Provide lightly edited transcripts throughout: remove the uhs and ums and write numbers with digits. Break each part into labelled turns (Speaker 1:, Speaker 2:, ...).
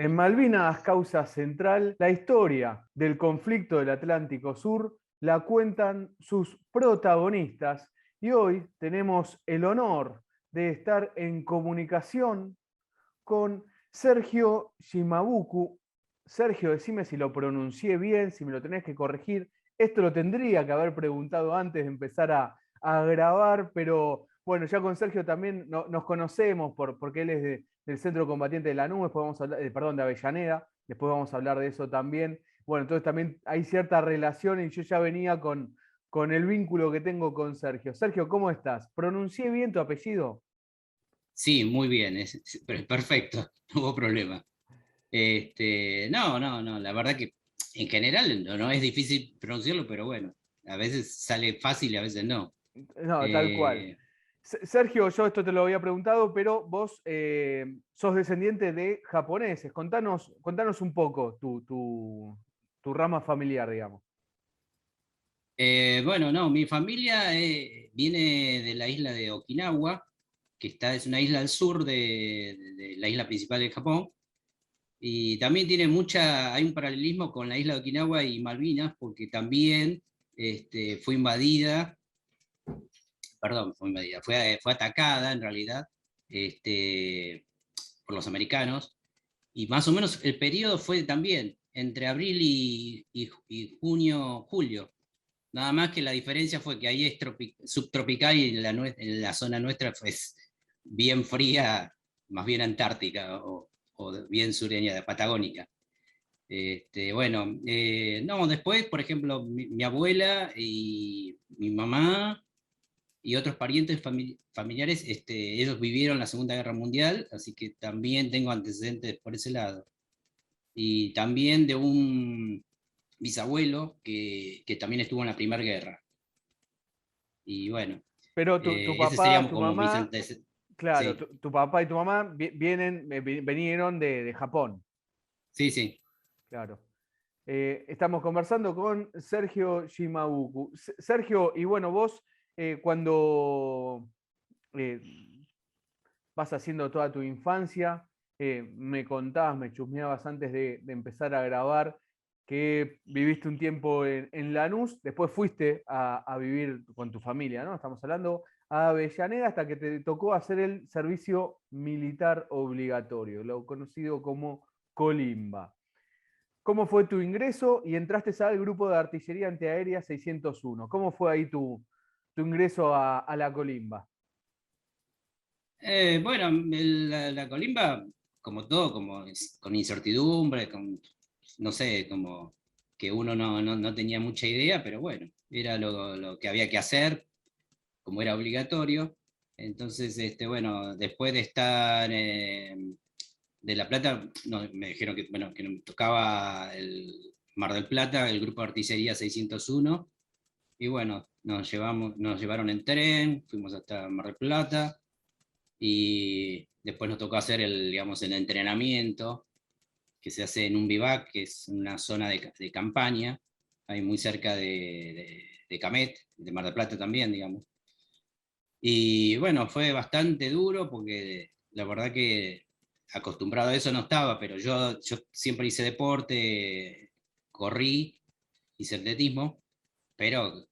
Speaker 1: En Malvinas, causa central, la historia del conflicto del Atlántico Sur la cuentan sus protagonistas y hoy tenemos el honor de estar en comunicación con Sergio Shimabuku. Sergio, decime si lo pronuncié bien, si me lo tenés que corregir. Esto lo tendría que haber preguntado antes de empezar a grabar, pero bueno, ya con Sergio también nos conocemos porque él es del Centro Combatiente de Lanús, después vamos a hablar, perdón, de Avellaneda, después vamos a hablar de eso también. Bueno, entonces también hay cierta relación y yo ya venía con el vínculo que tengo con Sergio. Sergio, ¿cómo estás? ¿Pronuncié bien tu apellido?
Speaker 2: Sí, muy bien, pero es perfecto, no hubo problema. No, la verdad que en general no es difícil pronunciarlo, pero bueno, a veces sale fácil y a veces no.
Speaker 1: No, tal cual.
Speaker 2: Eh,
Speaker 1: Sergio, yo esto te lo había preguntado, pero vos sos descendiente de japoneses. Contanos un poco tu rama familiar, digamos.
Speaker 2: bueno, no, mi familia viene de la isla de Okinawa, es una isla al sur de la isla principal de Japón, y también hay un paralelismo con la isla de Okinawa y Malvinas, porque también fue invadida, perdón, fue invadida, fue atacada en realidad por los americanos, y más o menos el periodo fue también entre abril y junio, julio. Nada más que la diferencia fue que ahí es subtropical y en la zona nuestra fue bien fría, más bien antártica o bien sureña, patagónica. No, después, por ejemplo, mi abuela y mi mamá y otros parientes familiares, ellos vivieron la Segunda Guerra Mundial, así que también tengo antecedentes por ese lado. Y también de un bisabuelo que también estuvo en la Primera Guerra. Y bueno,
Speaker 1: Pero tu
Speaker 2: ese
Speaker 1: papá,
Speaker 2: sería
Speaker 1: tu
Speaker 2: como mis
Speaker 1: mamá,
Speaker 2: antecedentes.
Speaker 1: claro,
Speaker 2: Sí,
Speaker 1: tu papá y tu mamá vinieron de Japón,
Speaker 2: sí, sí.
Speaker 1: claro. Estamos conversando con Sergio Shimabuku. Sergio, y bueno, vos cuando eh, vas haciendo toda tu infancia. Me contabas, me chusmeabas antes de empezar a grabar que viviste un tiempo en Lanús, después fuiste a vivir con tu familia, ¿no? Estamos hablando a Avellaneda hasta que te tocó hacer el servicio militar obligatorio, lo conocido como Colimba. ¿Cómo fue tu ingreso? Y entraste al grupo de artillería antiaérea 601. ¿Cómo fue ahí tu ingreso a la Colimba?
Speaker 2: Bueno, la colimba, como todo, con incertidumbre, no sé, como que uno no tenía mucha idea, pero bueno, era lo que había que hacer, como era obligatorio. Entonces, bueno, después de estar de La Plata, no, me dijeron que, bueno, que me tocaba el Mar del Plata, el grupo de artillería 601, y bueno, nos llevaron en tren, fuimos hasta Mar del Plata, y después nos tocó hacer digamos, el entrenamiento que se hace en un vivac, que es una zona de campaña, ahí muy cerca de Camet, de Mar del Plata también, digamos. Y bueno, fue bastante duro porque la verdad que acostumbrado a eso no estaba, pero yo siempre hice deporte, corrí, hice atletismo, pero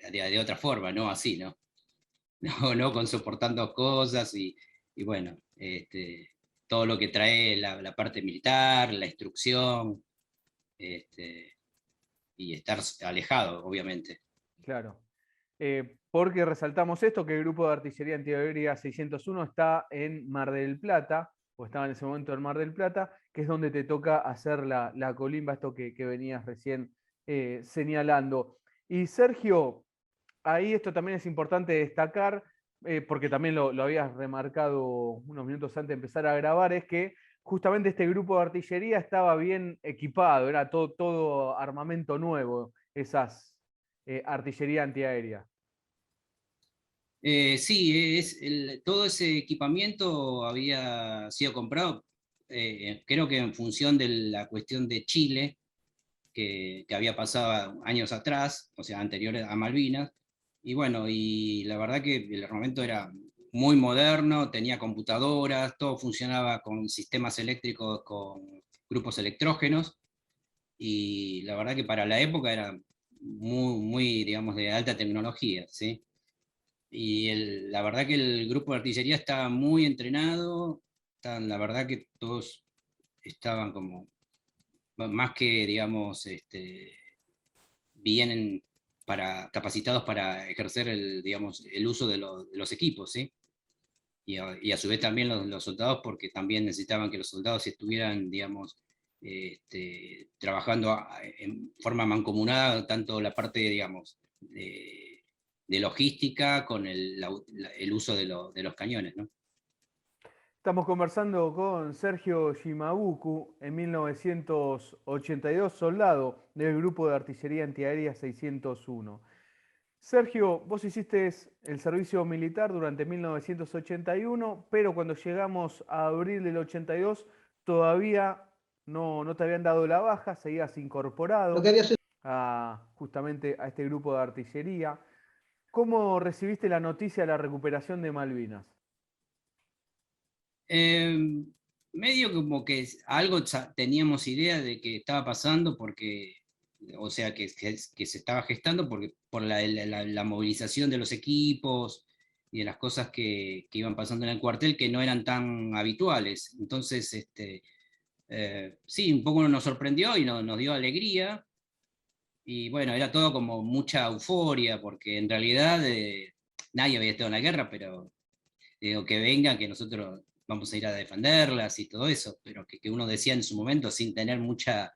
Speaker 2: de otra forma, no así, ¿no? No con soportando cosas y bueno, todo lo que trae la parte militar, la instrucción, este, y estar alejado, obviamente.
Speaker 1: Claro. Porque resaltamos esto, que el grupo de artillería antiaérea 601 está en Mar del Plata, o estaba en ese momento en Mar del Plata, que es donde te toca hacer la colimba, esto que venías recién señalando. Y Sergio, ahí esto también es importante destacar, porque también lo habías remarcado unos minutos antes de empezar a grabar, es que justamente este grupo de artillería estaba bien equipado, era todo armamento nuevo, esas artillería antiaérea.
Speaker 2: Sí, todo ese equipamiento había sido comprado, creo que en función de la cuestión de Chile, que había pasado años atrás, o sea, anteriores a Malvinas, y bueno, y la verdad que el armamento era muy moderno, tenía computadoras, todo funcionaba con sistemas eléctricos grupos electrógenos, y la verdad que para la época era muy, digamos, de alta tecnología, ¿sí? Y la verdad que el grupo de artillería estaba muy entrenado, la verdad que todos estaban como, más que, digamos, bien capacitados para ejercer digamos, el uso de los equipos, ¿sí? Y a su vez también los soldados, porque también necesitaban que los soldados estuvieran, digamos, trabajando en forma mancomunada, tanto la parte, digamos, de logística con el uso de los cañones, ¿no?
Speaker 1: Estamos conversando con Sergio Shimabuku, en 1982, soldado del Grupo de Artillería Antiaérea 601. Sergio, vos hiciste el servicio militar durante 1981, pero cuando llegamos a abril del 82 todavía no te habían dado la baja, seguías
Speaker 3: Lo que
Speaker 1: incorporado
Speaker 3: había sido.
Speaker 1: justamente a este grupo de artillería. ¿Cómo recibiste la noticia de la recuperación de Malvinas?
Speaker 2: Eh, Medio como que algo teníamos idea de que estaba pasando porque, o sea, que se estaba gestando porque, por la movilización de los equipos y de las cosas que iban pasando en el cuartel que no eran tan habituales. Entonces, sí, un poco nos sorprendió y nos dio alegría. Y bueno, era todo como mucha euforia porque en realidad nadie había estado en la guerra, pero digo, que venga, que nosotros vamos a ir a defenderlas y todo eso, pero que uno decía en su momento sin tener mucha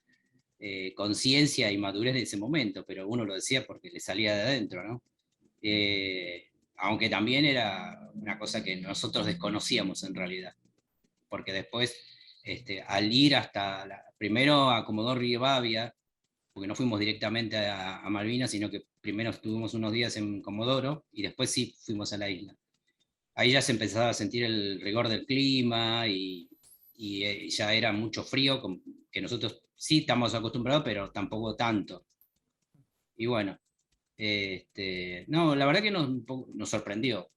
Speaker 2: conciencia y madurez de ese momento, pero uno lo decía porque le salía de adentro, ¿no? Aunque también era una cosa que nosotros desconocíamos en realidad, porque después, al ir primero a Comodoro Rivadavia, porque no fuimos directamente a Malvinas, sino que primero estuvimos unos días en Comodoro y después sí fuimos a la isla. Ahí ya se empezaba a sentir el rigor del clima y ya era mucho frío, que nosotros sí estamos acostumbrados, pero tampoco tanto. Y bueno, no, la verdad que nos sorprendió.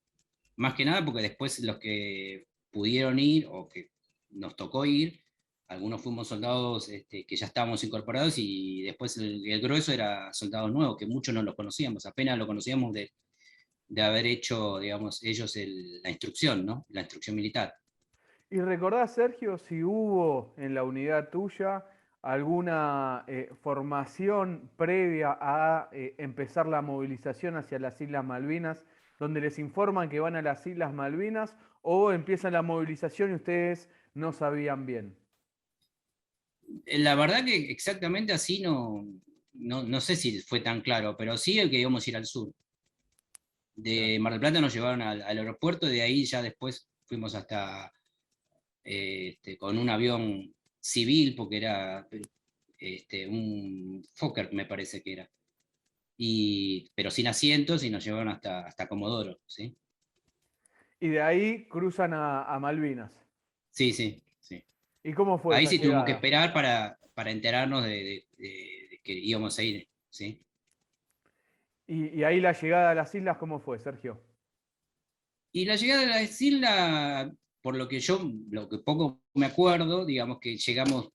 Speaker 2: Más que nada porque después los que pudieron ir o que nos tocó ir, algunos fuimos soldados que ya estábamos incorporados y después el grueso era soldados nuevos, que muchos no los conocíamos, apenas lo conocíamos de haber hecho, digamos, ellos la instrucción, ¿no? La instrucción militar.
Speaker 1: ¿Y recordás, Sergio, si hubo en la unidad tuya alguna formación previa a empezar la movilización hacia las Islas Malvinas, donde les informan que van a las Islas Malvinas, o empiezan la movilización y ustedes no sabían bien?
Speaker 2: La verdad que exactamente así no sé si fue tan claro, pero sí el que íbamos a ir al sur.
Speaker 1: Claro.
Speaker 2: De Mar del Plata nos llevaron al aeropuerto, de ahí ya después fuimos hasta con un avión civil, porque era un Fokker, me parece que era, pero sin asientos y nos llevaron hasta Comodoro, ¿sí?
Speaker 1: Y de ahí cruzan a Malvinas.
Speaker 2: Sí, sí, sí.
Speaker 1: ¿Y cómo fue
Speaker 2: Ahí
Speaker 1: esa
Speaker 2: sí tuvimos que
Speaker 1: llegada?
Speaker 2: esperar para enterarnos de que íbamos a ir, ¿sí?
Speaker 1: Y ahí la llegada a las islas, ¿cómo fue, Sergio?
Speaker 2: Y la llegada de la isla, por lo que poco me acuerdo, digamos que llegamos,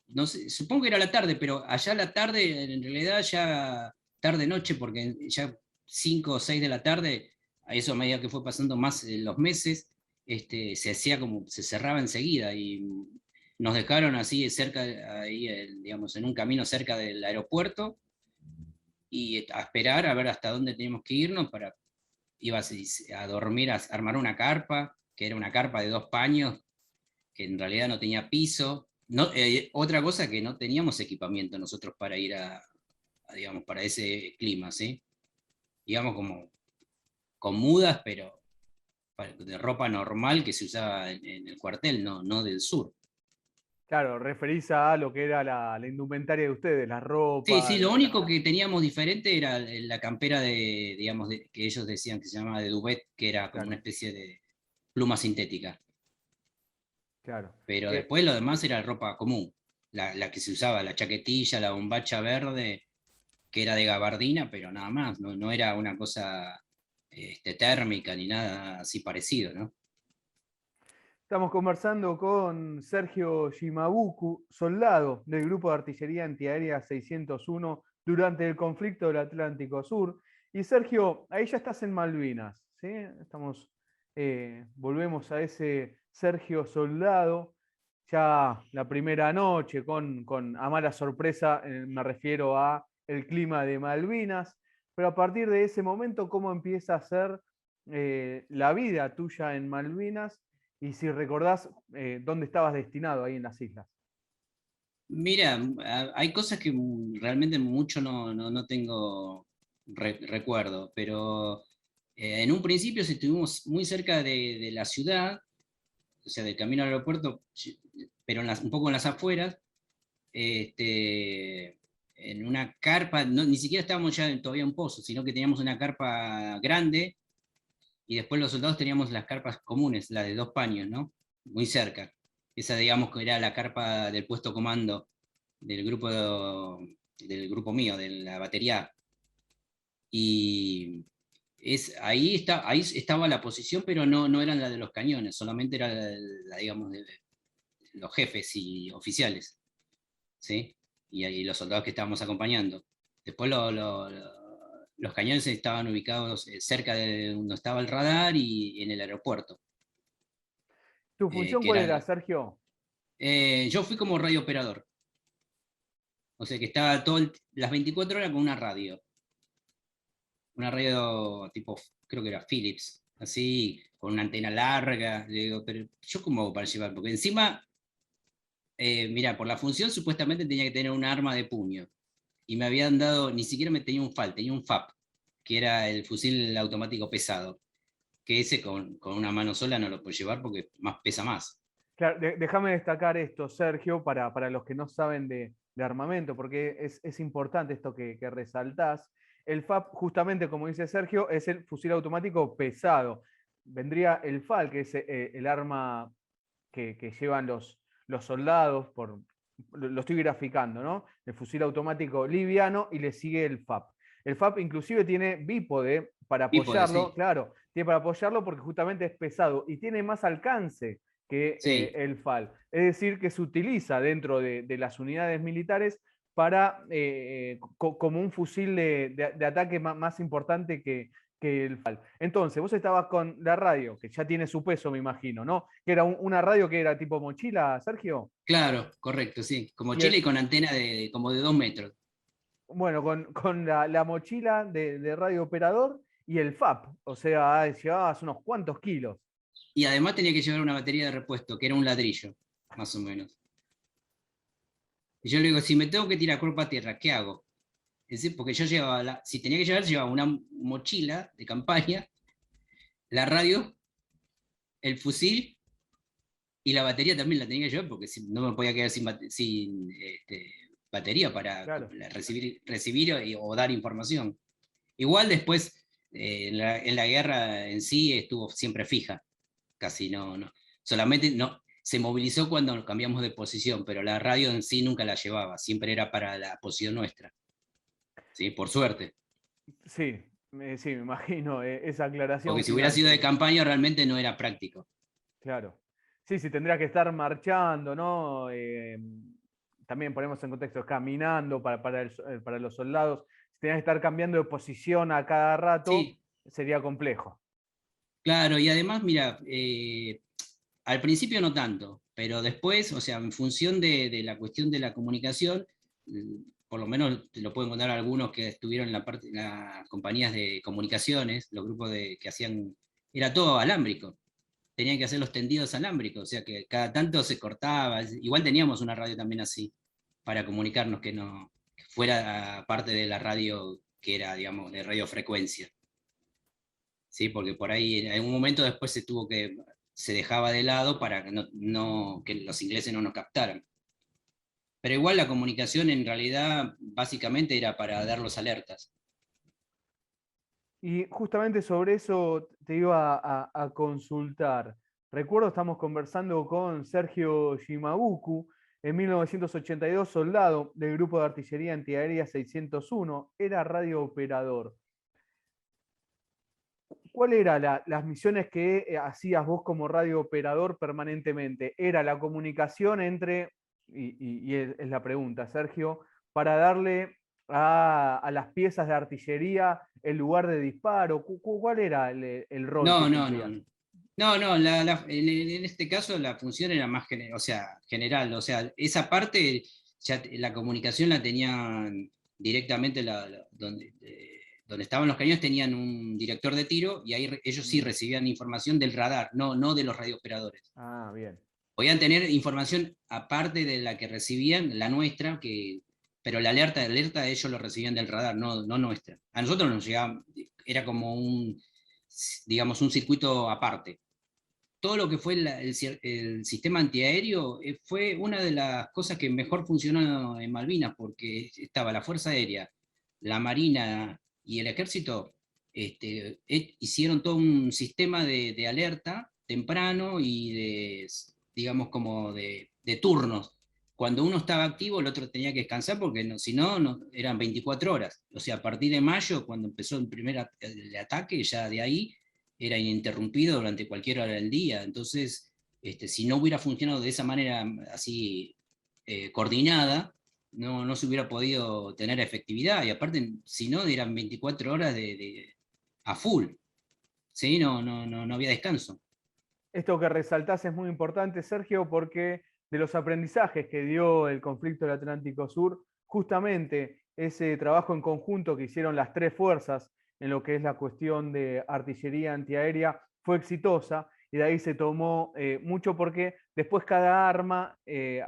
Speaker 2: no sé, supongo que era la tarde, pero allá la tarde, en realidad ya tarde-noche, porque ya 5 o 6 de la tarde, a eso a medida que fue pasando más los meses, se hacía como, se cerraba enseguida y nos dejaron así cerca, ahí, digamos, en un camino cerca del aeropuerto y a esperar a ver hasta dónde teníamos que irnos para ibas a dormir, a armar una carpa, que era una carpa de 2 paños, que en realidad no tenía piso. No, otra cosa que no teníamos equipamiento nosotros para ir digamos, para ese clima, ¿sí? Digamos como con mudas, pero de ropa normal que se usaba en el cuartel, no del sur.
Speaker 1: Claro, referís a lo que era la indumentaria de ustedes, la
Speaker 2: Sí,
Speaker 1: ropa.
Speaker 2: sí, lo único que teníamos diferente era la campera digamos, que ellos decían que se llamaba de duvet, que era como una
Speaker 1: Claro,
Speaker 2: especie de pluma sintética.
Speaker 1: claro.
Speaker 2: Pero después lo demás era ropa común, la que se usaba, la chaquetilla, la bombacha verde, que era de gabardina, pero nada más, no era una cosa térmica ni nada así parecido, ¿no?
Speaker 1: Estamos conversando con Sergio Shimabuku, soldado del Grupo de Artillería Antiaérea 601 durante el conflicto del Atlántico Sur. Y Sergio, ahí ya estás en Malvinas, ¿sí? Volvemos a ese Sergio soldado, ya la primera noche con a mala sorpresa, me refiero a el clima de Malvinas, pero a partir de ese momento, ¿cómo empieza a ser la vida tuya en Malvinas? Y si recordás dónde estabas destinado ahí en las islas.
Speaker 2: Mira, hay cosas que realmente mucho no tengo recuerdo, pero en un principio si estuvimos muy cerca de la ciudad, o sea, del camino al aeropuerto, pero un poco en las afueras, este, en una carpa, ni siquiera estábamos ya todavía en un pozo, sino que teníamos una carpa grande y después los soldados teníamos las carpas comunes, la de 2 paños, ¿no? Muy cerca. Esa, digamos, que era la carpa del puesto comando del grupo mío, de la batería. Y ahí estaba la posición, pero no eran la de los cañones, solamente era digamos, de los jefes y oficiales, ¿sí? Y los soldados que estábamos acompañando. Después los cañones estaban ubicados cerca de donde estaba el radar y en el aeropuerto.
Speaker 1: ¿Tu función
Speaker 2: Que
Speaker 1: cuál
Speaker 2: era,
Speaker 1: era, Sergio?
Speaker 2: yo fui como radio operador, o sea que estaba las 24 horas con una radio tipo, creo que era Philips, así, con una antena larga. Le digo, pero yo cómo hago para llevar, porque encima, mira, por la función supuestamente tenía que tener un arma de puño, y me habían dado, ni siquiera me tenía un FAL, tenía un FAP, que era el fusil automático pesado, que ese con una mano sola no lo puedo llevar porque pesa más.
Speaker 1: Claro, déjame destacar esto, Sergio, para los que no saben de armamento, porque es importante esto que resaltás. El FAP, justamente como dice Sergio, es el fusil automático pesado. Vendría el FAL, que es el arma que llevan los soldados, lo estoy graficando, ¿no? El fusil automático liviano y le sigue el FAP. El FAP inclusive tiene bípode para
Speaker 2: Bípode,
Speaker 1: apoyarlo,
Speaker 2: sí.
Speaker 1: claro, tiene para apoyarlo porque justamente es pesado y tiene más alcance que
Speaker 2: Sí,
Speaker 1: el FAL. Es decir, que se utiliza dentro de las unidades militares para, como un fusil de ataque más importante que el FAL. Entonces, vos estabas con la radio, que ya tiene su peso, me imagino, ¿no? Que era una radio que era tipo mochila, Sergio.
Speaker 2: claro, correcto, sí. Como
Speaker 1: Y
Speaker 2: Chile y con antena como de 2 metros.
Speaker 1: bueno, con la mochila de radio operador y el FAP, o sea, llevabas unos cuantos kilos.
Speaker 2: Y además tenía que llevar una batería de repuesto, que era un ladrillo, más o menos. Y yo le digo, si me tengo que tirar cuerpo a tierra, ¿qué hago? Es decir, porque yo llevaba, si tenía que llevaba una mochila de campaña, la radio, el fusil y la batería también la tenía que llevar, porque no me podía quedar sin batería para
Speaker 1: Claro.
Speaker 2: recibir o dar información. Igual después, en la guerra en sí estuvo siempre fija, casi no. Solamente se movilizó cuando nos cambiamos de posición, pero la radio en sí nunca la llevaba, siempre era para la posición nuestra, ¿sí? Por suerte,
Speaker 1: Sí, sí, me imagino esa aclaración
Speaker 2: porque si hubiera
Speaker 1: final,
Speaker 2: sido de
Speaker 1: porque,
Speaker 2: campaña realmente no era práctico.
Speaker 1: claro. Sí, sí, tendrías que estar marchando, ¿no? También ponemos en contexto, caminando para los soldados. Si tenías que estar cambiando de posición a cada rato,
Speaker 2: Sí,
Speaker 1: sería complejo.
Speaker 2: claro, y además, mira, al principio no tanto, pero después, o sea, en función de la cuestión de la comunicación, por lo menos te lo pueden contar algunos que estuvieron en las compañías de comunicaciones, los grupos que hacían, era todo alámbrico, tenían que hacer los tendidos alámbricos, o sea que cada tanto se cortaba, igual teníamos una radio también así, para comunicarnos que fuera parte de la radio que era, digamos, de radiofrecuencia. ¿Sí? Porque por ahí en algún momento después se dejaba de lado para que los ingleses no nos captaran. Pero igual la comunicación en realidad básicamente era para dar los alertas.
Speaker 1: Y justamente sobre eso te iba a consultar. Recuerdo, estamos conversando con Sergio Shimabuku, en 1982 soldado del Grupo de Artillería Antiaérea 601, era radiooperador. ¿cuál eran las misiones que hacías vos como radiooperador permanentemente? ¿Era la comunicación entre, y es la pregunta, Sergio, para darle a las piezas de artillería el lugar de disparo? ¿Cuál era el rol que
Speaker 2: No, no, no.
Speaker 1: cumplías?
Speaker 2: No, no, en este caso la función era más o sea, general, o sea, esa parte, la comunicación la tenían directamente donde estaban los cañones, tenían un director de tiro y ahí ellos sí
Speaker 1: Mm.
Speaker 2: recibían información del radar, no de los radiooperadores.
Speaker 1: Ah, bien.
Speaker 2: Podían tener información aparte de la que recibían, la nuestra, pero la alerta ellos lo recibían del radar, no nuestra. A nosotros nos llegaba, era como digamos, un circuito aparte. Todo lo que fue el sistema antiaéreo fue una de las cosas que mejor funcionó en Malvinas, porque estaba la Fuerza Aérea, la Marina y el Ejército, hicieron todo un sistema de alerta temprano y digamos, como de turnos. Cuando uno estaba activo, el otro tenía que descansar, porque no, si no, eran 24 horas. O sea, a partir de mayo, cuando empezó el ataque, ya de ahí era ininterrumpido durante cualquier hora del día. Entonces, si no hubiera funcionado de esa manera así coordinada, no se hubiera podido tener efectividad. Y aparte, si no, eran 24 horas a full. ¿Sí? No había descanso.
Speaker 1: Esto que resaltás es muy importante, Sergio, porque de los aprendizajes que dio el conflicto del Atlántico Sur, justamente ese trabajo en conjunto que hicieron las tres fuerzas en lo que es la cuestión de artillería antiaérea fue exitosa y de ahí se tomó mucho porque después cada arma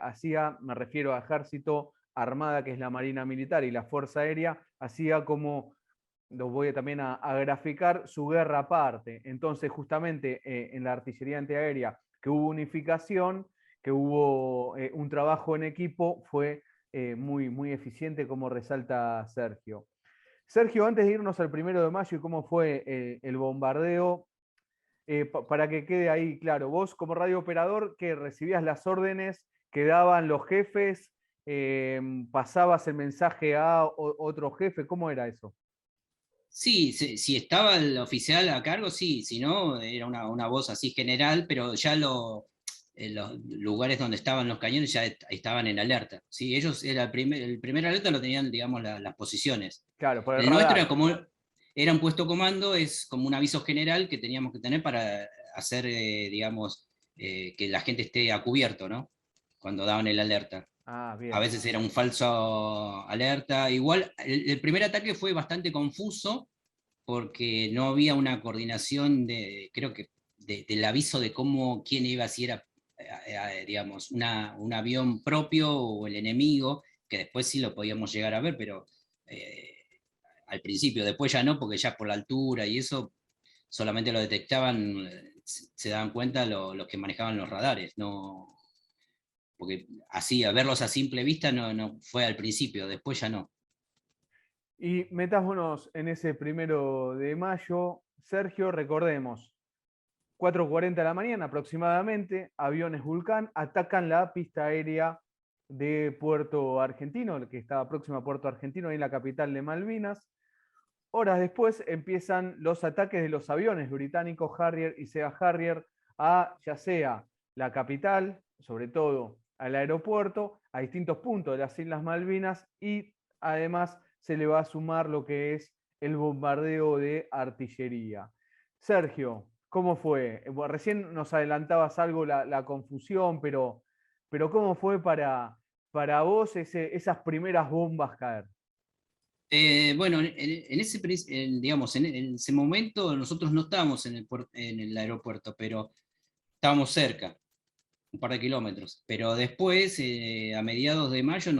Speaker 1: hacía, me refiero a ejército, armada, que es la Marina Militar, y la Fuerza Aérea, hacía como los voy también a graficar su guerra aparte. Entonces, justamente en la artillería antiaérea, que hubo unificación, que hubo un trabajo en equipo, fue muy eficiente, como resalta Sergio. Sergio, antes de irnos al 1 de mayo y cómo fue el bombardeo, para que quede ahí claro, vos como radiooperador que recibías las órdenes que daban los jefes, pasabas el mensaje a otro jefe, ¿cómo era eso?
Speaker 2: Sí, si estaba el oficial a cargo, sí, si no, era una voz así general, pero ya los lugares donde estaban los cañones ya estaban en alerta. ¿Sí? Ellos, el primer alerta lo tenían, digamos, las posiciones.
Speaker 1: Claro, por el
Speaker 2: El nuestro
Speaker 1: radar.
Speaker 2: era un puesto comando, es como un aviso general que teníamos que tener para hacer, digamos, que la gente esté a cubierto, ¿no? Cuando daban el alerta.
Speaker 1: Ah,
Speaker 2: A
Speaker 1: bien.
Speaker 2: veces era un falso alerta. Igual, el primer ataque fue bastante confuso porque no había una coordinación creo que, del aviso de quién iba, si era, digamos, un avión propio o el enemigo, que después sí lo podíamos llegar a ver, pero eh, al principio, después ya no, porque ya por la altura y eso solamente lo detectaban, se daban cuenta los que manejaban los radares, no, porque así, a verlos a simple vista no fue al principio, después ya no.
Speaker 1: Y metámonos en ese 1 de mayo. Sergio, recordemos, 4:40 de la mañana aproximadamente, aviones Vulcán atacan la pista aérea de Puerto Argentino, que estaba próxima a Puerto Argentino, ahí en la capital de Malvinas. Horas después empiezan los ataques de los aviones británicos Harrier y Sea Harrier a ya sea la capital, sobre todo al aeropuerto, a distintos puntos de las Islas Malvinas y además se le va a sumar lo que es el bombardeo de artillería. Sergio, ¿cómo fue? Bueno, recién nos adelantabas algo la confusión, pero ¿cómo fue para vos esas primeras bombas caer?
Speaker 2: Bueno, en ese, digamos, en ese momento nosotros no estábamos en el aeropuerto, pero estábamos cerca, un par de kilómetros. Pero después, a mediados de mayo,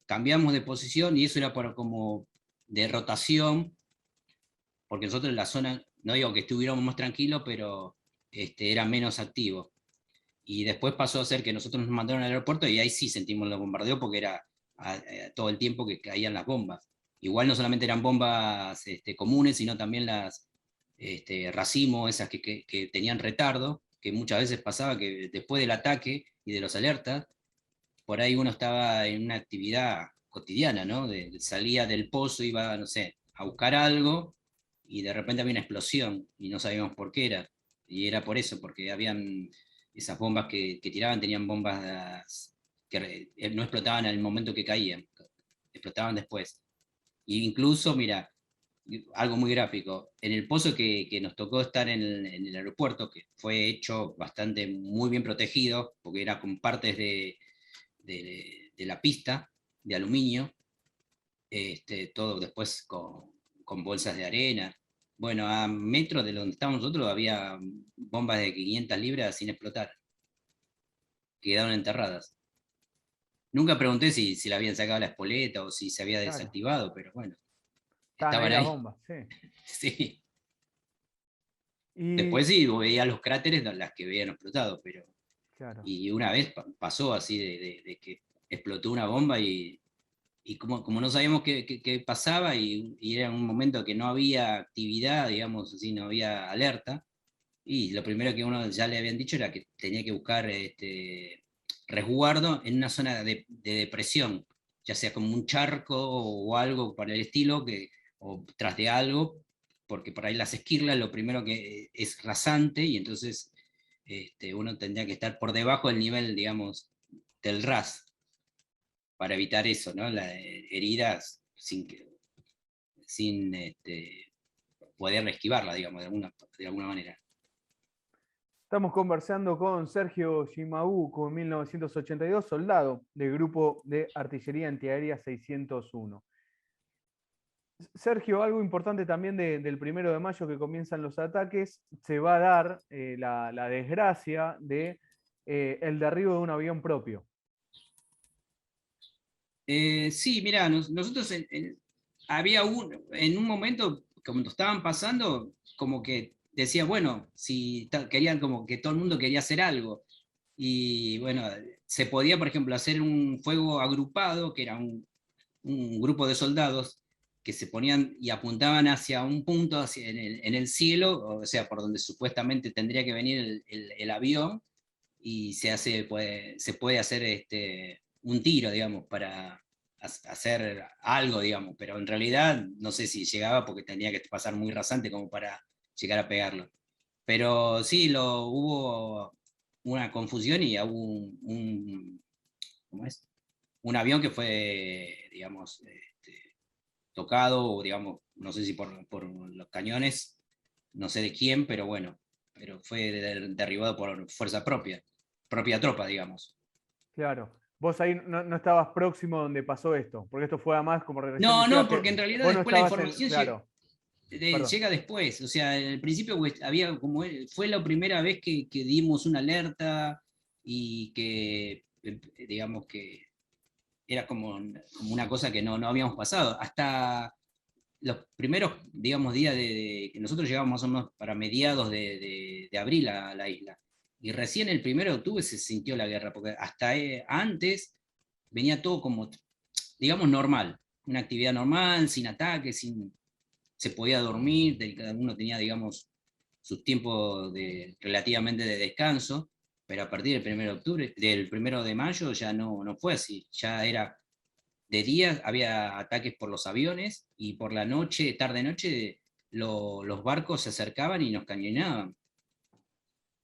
Speaker 2: cambiamos de posición y eso era como de rotación, porque nosotros en la zona, no digo que estuviéramos más tranquilos, pero era menos activo. Y después pasó a ser que nosotros nos mandaron al aeropuerto y ahí sí sentimos los bombardeos porque era todo el tiempo que caían las bombas. Igual no solamente eran bombas comunes, sino también las racimo, esas que tenían retardo, que muchas veces pasaba que después del ataque y de los alertas, por ahí uno estaba en una actividad cotidiana, ¿no? Salía del pozo, iba, no sé, a buscar algo y de repente había una explosión y no sabíamos por qué era. Y era por eso, porque habían esas bombas que tiraban, tenían bombas que no explotaban en el momento que caían, explotaban después. E incluso, mira, algo muy gráfico, en el pozo que nos tocó estar en el aeropuerto, que fue hecho bastante, muy bien protegido, porque era con partes de la pista de aluminio, todo después con bolsas de arena. Bueno, a metros de donde estábamos nosotros había bombas de 500 libras sin explotar, quedaron enterradas. Nunca pregunté si le habían sacado la espoleta o si se había
Speaker 1: Claro.
Speaker 2: desactivado, pero bueno,
Speaker 1: Estaban ahí
Speaker 2: estaban
Speaker 1: las
Speaker 2: ahí.
Speaker 1: bombas, sí.
Speaker 2: Sí.
Speaker 1: Y,
Speaker 2: Después sí, veía los cráteres, las que habían explotado, pero.
Speaker 1: claro.
Speaker 2: Y una vez pasó así de que explotó una bomba y como no sabíamos qué pasaba y era un momento que no había actividad, digamos así, no había alerta, y lo primero que uno ya le habían dicho era que tenía que buscar resguardo en una zona de depresión, ya sea como un charco o algo para el estilo, o tras de algo, porque por ahí las esquirlas lo primero que es rasante y entonces uno tendría que estar por debajo del nivel, digamos, del ras para evitar eso, ¿no? Las heridas sin poder esquivarla, digamos, de alguna manera.
Speaker 1: Estamos conversando con Sergio Shimabukuro, 1982, soldado del Grupo de Artillería Antiaérea 601. Sergio, algo importante también del 1 de mayo que comienzan los ataques, se va a dar la desgracia de el derribo de un avión propio.
Speaker 2: Sí, mira, nosotros había en un momento, cuando estaban pasando, como que decía, bueno, si querían como que todo el mundo quería hacer algo. Y bueno, se podía, por ejemplo, hacer un fuego agrupado, que era un grupo de soldados que se ponían y apuntaban hacia un punto en el cielo, o sea, por donde supuestamente tendría que venir el avión, y se puede hacer un tiro, digamos, para hacer algo, digamos, pero en realidad no sé si llegaba porque tenía que pasar muy rasante como para llegar a pegarlo. Pero sí, hubo una confusión y hubo ¿cómo es? Un avión que fue, digamos, tocado, o digamos, no sé si por los cañones, no sé de quién, pero bueno, pero fue derribado por fuerza propia tropa, digamos.
Speaker 1: Claro. Vos ahí no estabas próximo donde pasó esto, porque esto fue además, como recién
Speaker 2: No,
Speaker 1: decía,
Speaker 2: no, porque en realidad
Speaker 1: vos no
Speaker 2: después la
Speaker 1: estabas en.
Speaker 2: información
Speaker 1: Claro, perdón.
Speaker 2: llega después, o sea, en el principio pues, había como fue la primera vez que dimos una alerta y que, digamos que era como una cosa que no habíamos pasado. Hasta los primeros, digamos, días que nosotros llegamos más o menos para mediados de abril a la isla. Y recién el 1 de octubre se sintió la guerra, porque hasta antes venía todo como, digamos, normal. Una actividad normal, sin ataques, se podía dormir, cada uno tenía, digamos, sus tiempos relativamente de descanso, pero a partir del 1 de octubre, del 1 de mayo ya no fue así, ya era de día había ataques por los aviones y por la noche, tarde-noche, los barcos se acercaban y nos cañoneaban.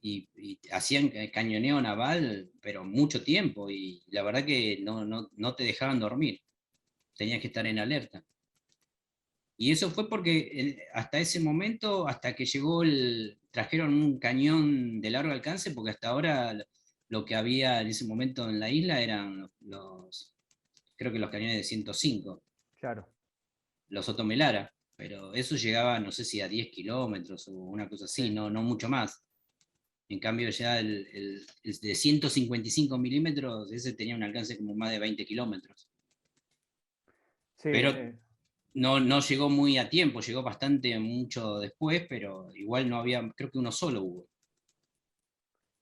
Speaker 2: Y hacían cañoneo naval, pero mucho tiempo, y la verdad que no te dejaban dormir, tenías que estar en alerta. Y eso fue porque hasta ese momento, hasta que trajeron un cañón de largo alcance, porque hasta ahora lo que había en ese momento en la isla eran creo que los cañones de 105,
Speaker 1: Claro.
Speaker 2: los Otomelara, pero eso llegaba, no sé si a 10 kilómetros o una cosa
Speaker 1: Sí.
Speaker 2: así, no mucho más. En cambio ya el de 155 milímetros, ese tenía un alcance como más de 20 kilómetros.
Speaker 1: Sí,
Speaker 2: Pero no llegó muy a tiempo, llegó mucho después, pero igual no había, creo que uno solo hubo.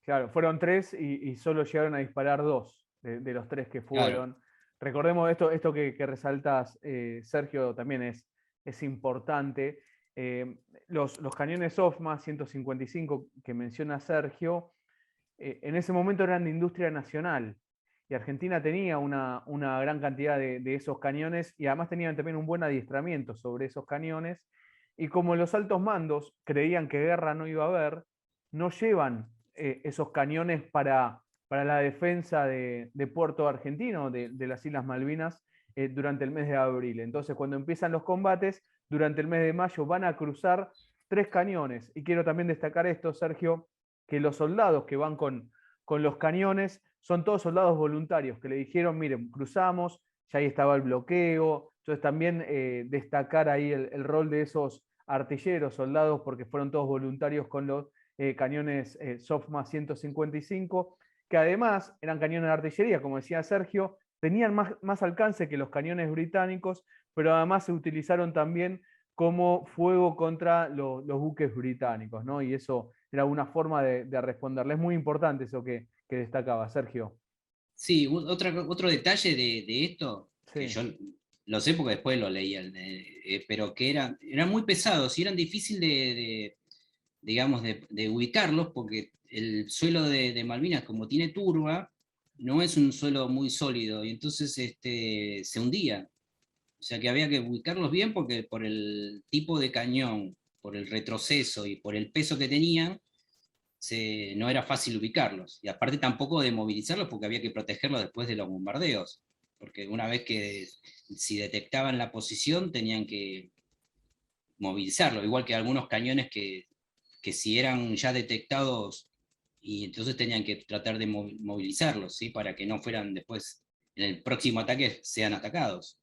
Speaker 1: claro, fueron tres y solo llegaron a disparar dos de los tres que
Speaker 2: Claro,
Speaker 1: fueron. Recordemos esto que resaltas, Sergio, también es importante. Los cañones OFMA 155 que menciona Sergio, en ese momento eran de industria nacional y Argentina tenía una gran cantidad de esos cañones y además tenían también un buen adiestramiento sobre esos cañones Y como los altos mandos creían que guerra no iba a haber, no llevan esos cañones para la defensa de Puerto Argentino, de las Islas Malvinas, durante el mes de abril. Entonces, cuando empiezan los combates, durante el mes de mayo van a cruzar 3 cañones. Y quiero también destacar esto, Sergio, que los soldados que van con los cañones son todos soldados voluntarios que le dijeron, miren, cruzamos, ya ahí estaba el bloqueo. Entonces también destacar ahí el rol de esos artilleros, soldados, porque fueron todos voluntarios con los cañones SOFMA 155, que además eran cañones de artillería, como decía Sergio, tenían más alcance que los cañones británicos, pero además se utilizaron también como fuego contra los buques británicos, ¿no? Y eso era una forma de responderle. Es muy importante eso que destacaba Sergio.
Speaker 2: Sí, otro detalle de esto, que
Speaker 1: Sí,
Speaker 2: yo lo sé porque después lo leía, pero que eran muy pesados y eran difíciles digamos, de ubicarlos, porque el suelo de Malvinas, como tiene turba, no es un suelo muy sólido, y entonces se hundía. O sea que había que ubicarlos bien porque por el tipo de cañón, por el retroceso y por el peso que tenían, no era fácil ubicarlos. Y aparte tampoco de movilizarlos porque había que protegerlos después de los bombardeos. Porque una vez que si detectaban la posición tenían que movilizarlo, igual que algunos cañones que si eran ya detectados y entonces tenían que tratar de movilizarlos, ¿sí? Para que no fueran después, en el próximo ataque, sean atacados.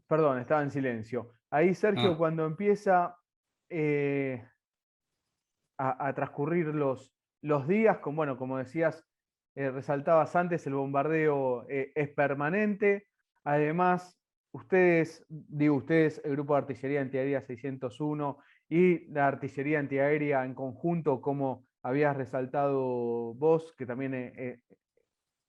Speaker 1: perdón, estaba en silencio. Ahí Sergio,
Speaker 2: Ah,
Speaker 1: cuando empieza eh, a transcurrir los días, bueno, como decías, resaltabas antes, el bombardeo es permanente. Además, ustedes, el Grupo de Artillería Antiaérea 601 y la Artillería Antiaérea en conjunto, como habías resaltado vos, que también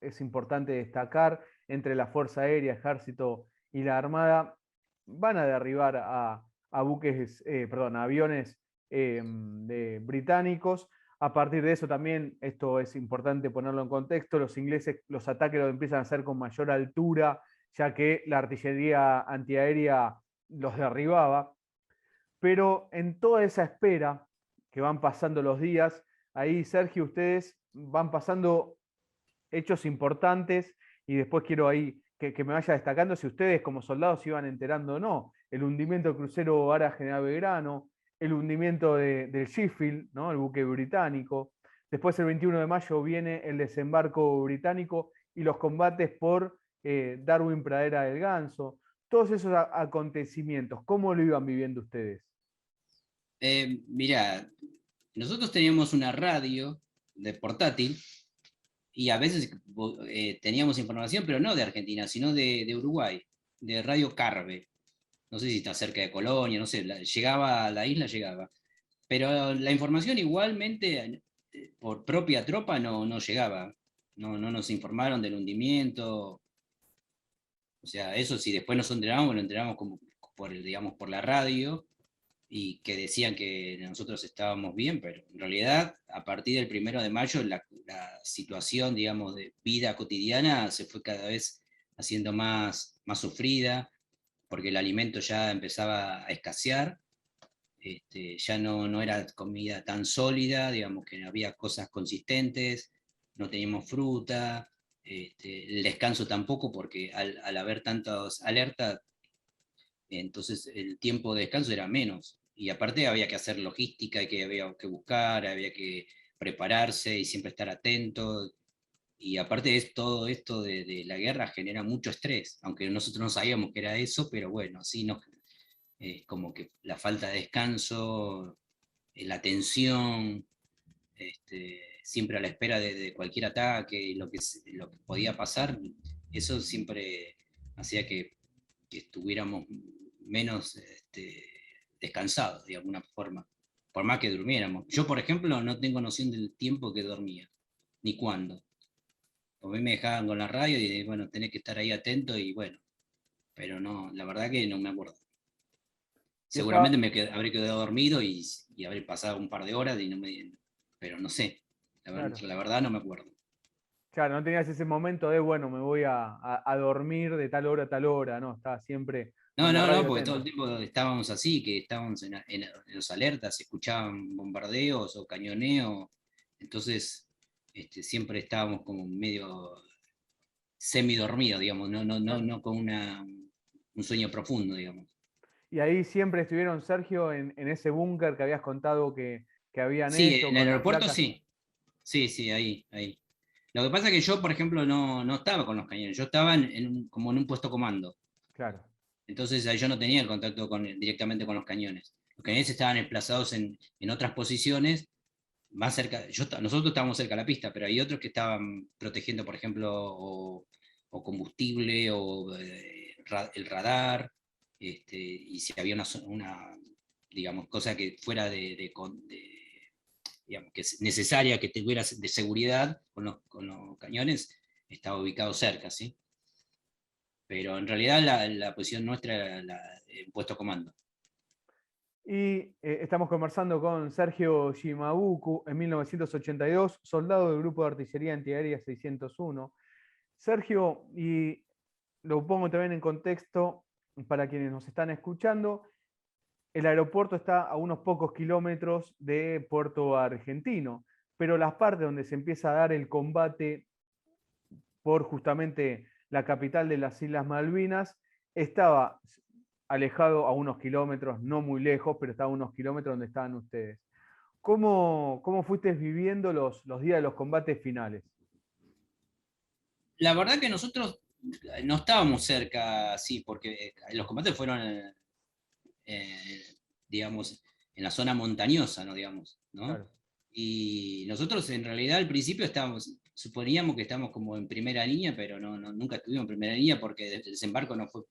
Speaker 1: es importante destacar, entre la Fuerza Aérea, Ejército y la Armada, van a derribar a buques, perdón, a aviones británicos. A partir de eso también, esto es importante ponerlo en contexto, los ingleses los ataques los empiezan a hacer con mayor altura, ya que la artillería antiaérea los derribaba. Pero en toda esa espera que van pasando los días, ahí Sergio, ustedes van pasando hechos importantes y después quiero ahí que me vaya destacando si ustedes como soldados se iban enterando o no. El hundimiento del crucero Ara General Belgrano, el hundimiento del Sheffield, ¿no? El buque británico. Después el 21 de mayo viene el desembarco británico y los combates por Darwin Pradera del Ganso. Todos esos acontecimientos, ¿cómo lo iban viviendo ustedes?
Speaker 2: mirá, nosotros teníamos una radio de portátil y a veces teníamos información, pero no de Argentina, sino de Uruguay, de Radio Carve. No sé si está cerca de Colonia, no sé, llegaba a la isla, llegaba. Pero la información igualmente por propia tropa no llegaba. No nos informaron del hundimiento. O sea, eso sí, después nos enteramos, lo enteramos como digamos, por la radio y que decían que nosotros estábamos bien, pero en realidad a partir del 1 de mayo la situación, digamos, de vida cotidiana se fue cada vez haciendo más sufrida, porque el alimento ya empezaba a escasear, ya no era comida tan sólida, digamos que no había cosas consistentes, no teníamos fruta, el descanso tampoco, porque al haber tantas alertas, entonces el tiempo de descanso era menos. Y aparte había que hacer logística, que había que buscar, había que prepararse y siempre estar atento. Y aparte es todo esto de la guerra genera mucho estrés, aunque nosotros no sabíamos que era eso, pero bueno, sí nos, como que la falta de descanso, la tensión, siempre a la espera de cualquier ataque, y lo que podía pasar, eso siempre hacía que estuviéramos menos descansados de alguna forma, por más que durmiéramos. Yo, por ejemplo, no tengo noción del tiempo que dormía, ni cuándo. A mí me dejaban con la radio y bueno, tenés que estar ahí atento y bueno, pero no, la verdad que no me acuerdo.
Speaker 1: Y estaba,
Speaker 2: Seguramente habré quedado dormido y habré pasado un par de horas y no me, pero no sé,
Speaker 1: claro.
Speaker 2: la verdad no me acuerdo.
Speaker 1: Claro, no tenías ese momento de, bueno, me voy a dormir de tal hora a tal hora, ¿no? Estaba siempre
Speaker 2: No,
Speaker 1: con la
Speaker 2: no, no,
Speaker 1: radio
Speaker 2: porque todo el
Speaker 1: atento.
Speaker 2: tiempo estábamos así, que estábamos en los alertas, se escuchaban bombardeos o cañoneo, entonces siempre estábamos como medio semidormidos, digamos,
Speaker 1: Claro.
Speaker 2: no con un sueño profundo, digamos.
Speaker 1: Y ahí siempre estuvieron, Sergio, en ese búnker que habías contado que habían
Speaker 2: Sí,
Speaker 1: hecho
Speaker 2: en
Speaker 1: con
Speaker 2: el
Speaker 1: las
Speaker 2: aeropuerto
Speaker 1: placas.
Speaker 2: sí, sí, sí, ahí, ahí. Lo que pasa es que yo, por ejemplo, no estaba con los cañones, yo estaba como en un puesto comando.
Speaker 1: Claro,
Speaker 2: Entonces ahí yo no tenía el contacto directamente con los cañones. Los cañones estaban emplazados en otras posiciones, más cerca. Nosotros estábamos cerca de la pista, pero hay otros que estaban protegiendo, por ejemplo, o combustible, o el radar, y si había digamos, cosa que fuera digamos, que es necesaria que tuviera de seguridad con los cañones, estaba ubicado cerca, ¿sí? Pero en realidad la posición nuestra era el puesto comando.
Speaker 1: y estamos conversando con Sergio Shimabuku, en 1982, soldado del Grupo de Artillería Antiaérea 601. Sergio, y lo pongo también en contexto para quienes nos están escuchando, el aeropuerto está a unos pocos kilómetros de Puerto Argentino, pero las partes donde se empieza a dar el combate por justamente la capital de las Islas Malvinas estaba alejado a unos kilómetros, no muy lejos, pero estaba a unos kilómetros donde estaban ustedes. ¿Cómo fuiste viviendo los días de los combates finales?
Speaker 2: La verdad que nosotros no estábamos cerca, sí, porque los combates fueron, eh, digamos, en la zona montañosa, ¿no? Digamos, ¿no?
Speaker 1: Claro.
Speaker 2: Y nosotros en realidad al principio suponíamos que estábamos como en primera línea, pero nunca estuvimos en primera línea porque el desembarco no fue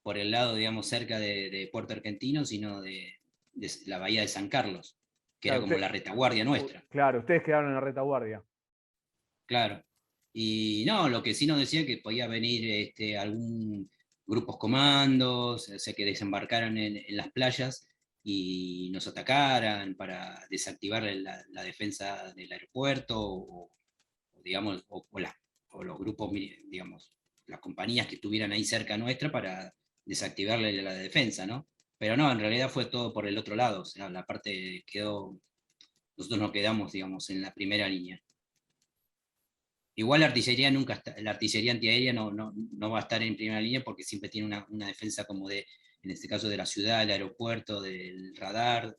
Speaker 2: por el lado, digamos, cerca de Puerto Argentino, sino de la bahía de San Carlos, que era
Speaker 1: Claro,
Speaker 2: como la retaguardia nuestra.
Speaker 1: claro, ustedes quedaron en la retaguardia.
Speaker 2: Claro. Y no, lo que sí nos decía que podía venir algún grupos comandos, o sea, que desembarcaran en las playas y nos atacaran para desactivar la defensa del aeropuerto, digamos, o los grupos, digamos, las compañías que estuvieran ahí cerca nuestra para desactivarle la defensa, ¿no? Pero no, en realidad fue todo por el otro lado, o sea, la parte quedó, nosotros nos quedamos, digamos, en la primera línea. Igual la artillería antiaérea no va a estar en primera línea porque siempre tiene una defensa como en este caso de la ciudad, del aeropuerto, del radar,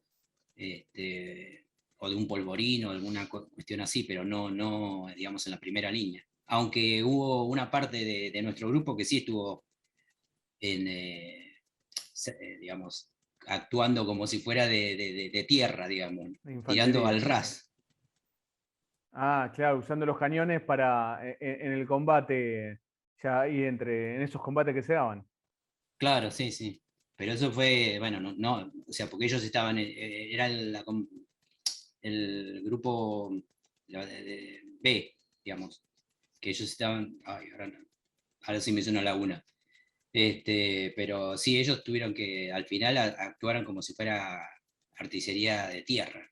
Speaker 2: o de un polvorino, alguna cuestión así, pero no, digamos, en la primera línea. Aunque hubo una parte de nuestro grupo que sí estuvo en, digamos, actuando como si fuera de tierra, digamos,
Speaker 1: De
Speaker 2: tirando
Speaker 1: infantería.
Speaker 2: al ras.
Speaker 1: Ah, claro, usando los cañones para en el combate, ya ahí en esos combates que se daban.
Speaker 2: Claro, sí, sí. Pero eso fue, bueno, o sea, porque ellos estaban, era el grupo B, digamos, que ellos estaban, ay, ahora sí me suena laguna. Pero sí, ellos tuvieron que, al final, actuaron como si fuera artillería de tierra.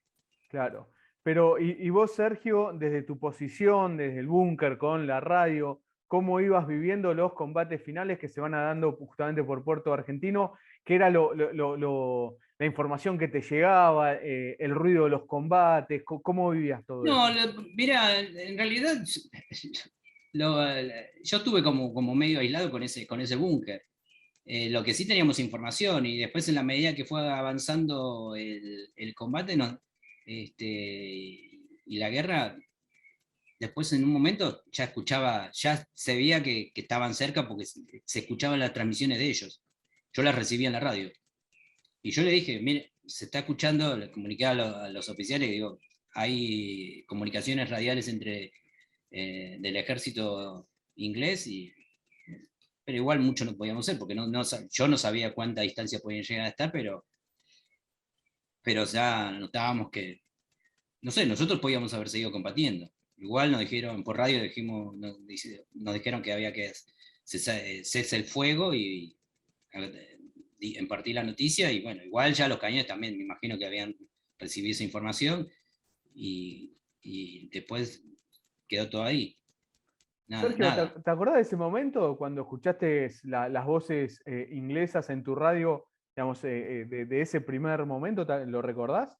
Speaker 1: Claro. Pero, y vos, Sergio, desde tu posición, desde el búnker con la radio, ¿cómo ibas viviendo los combates finales que se van a dando justamente por Puerto Argentino? ¿Qué era la información que te llegaba, el ruido de los combates? ¿Cómo vivías todo
Speaker 2: No,
Speaker 1: eso?
Speaker 2: mira, en realidad yo estuve como medio aislado con ese búnker. Lo que sí teníamos información y después en la medida que fue avanzando el combate y la guerra, después en un momento ya se veía que estaban cerca porque se escuchaban las transmisiones de ellos. Yo las recibía en la radio. Y yo le dije, mire, se está escuchando, le comuniqué a los oficiales, digo, hay comunicaciones radiales del ejército inglés pero igual mucho no podíamos hacer, porque yo no sabía cuánta distancia podían llegar a estar, pero ya notábamos que, no sé, nosotros podíamos haber seguido combatiendo. Igual nos dijeron, por radio nos dijeron que había que cese el fuego y impartir la noticia, y bueno, igual ya los cañones también, me imagino que habían recibido esa información, y después quedó todo ahí. nada,
Speaker 1: Sergio,
Speaker 2: nada.
Speaker 1: ¿te acordás de ese momento cuando escuchaste las voces inglesas en tu radio, digamos, de ese primer momento? ¿Lo recordás?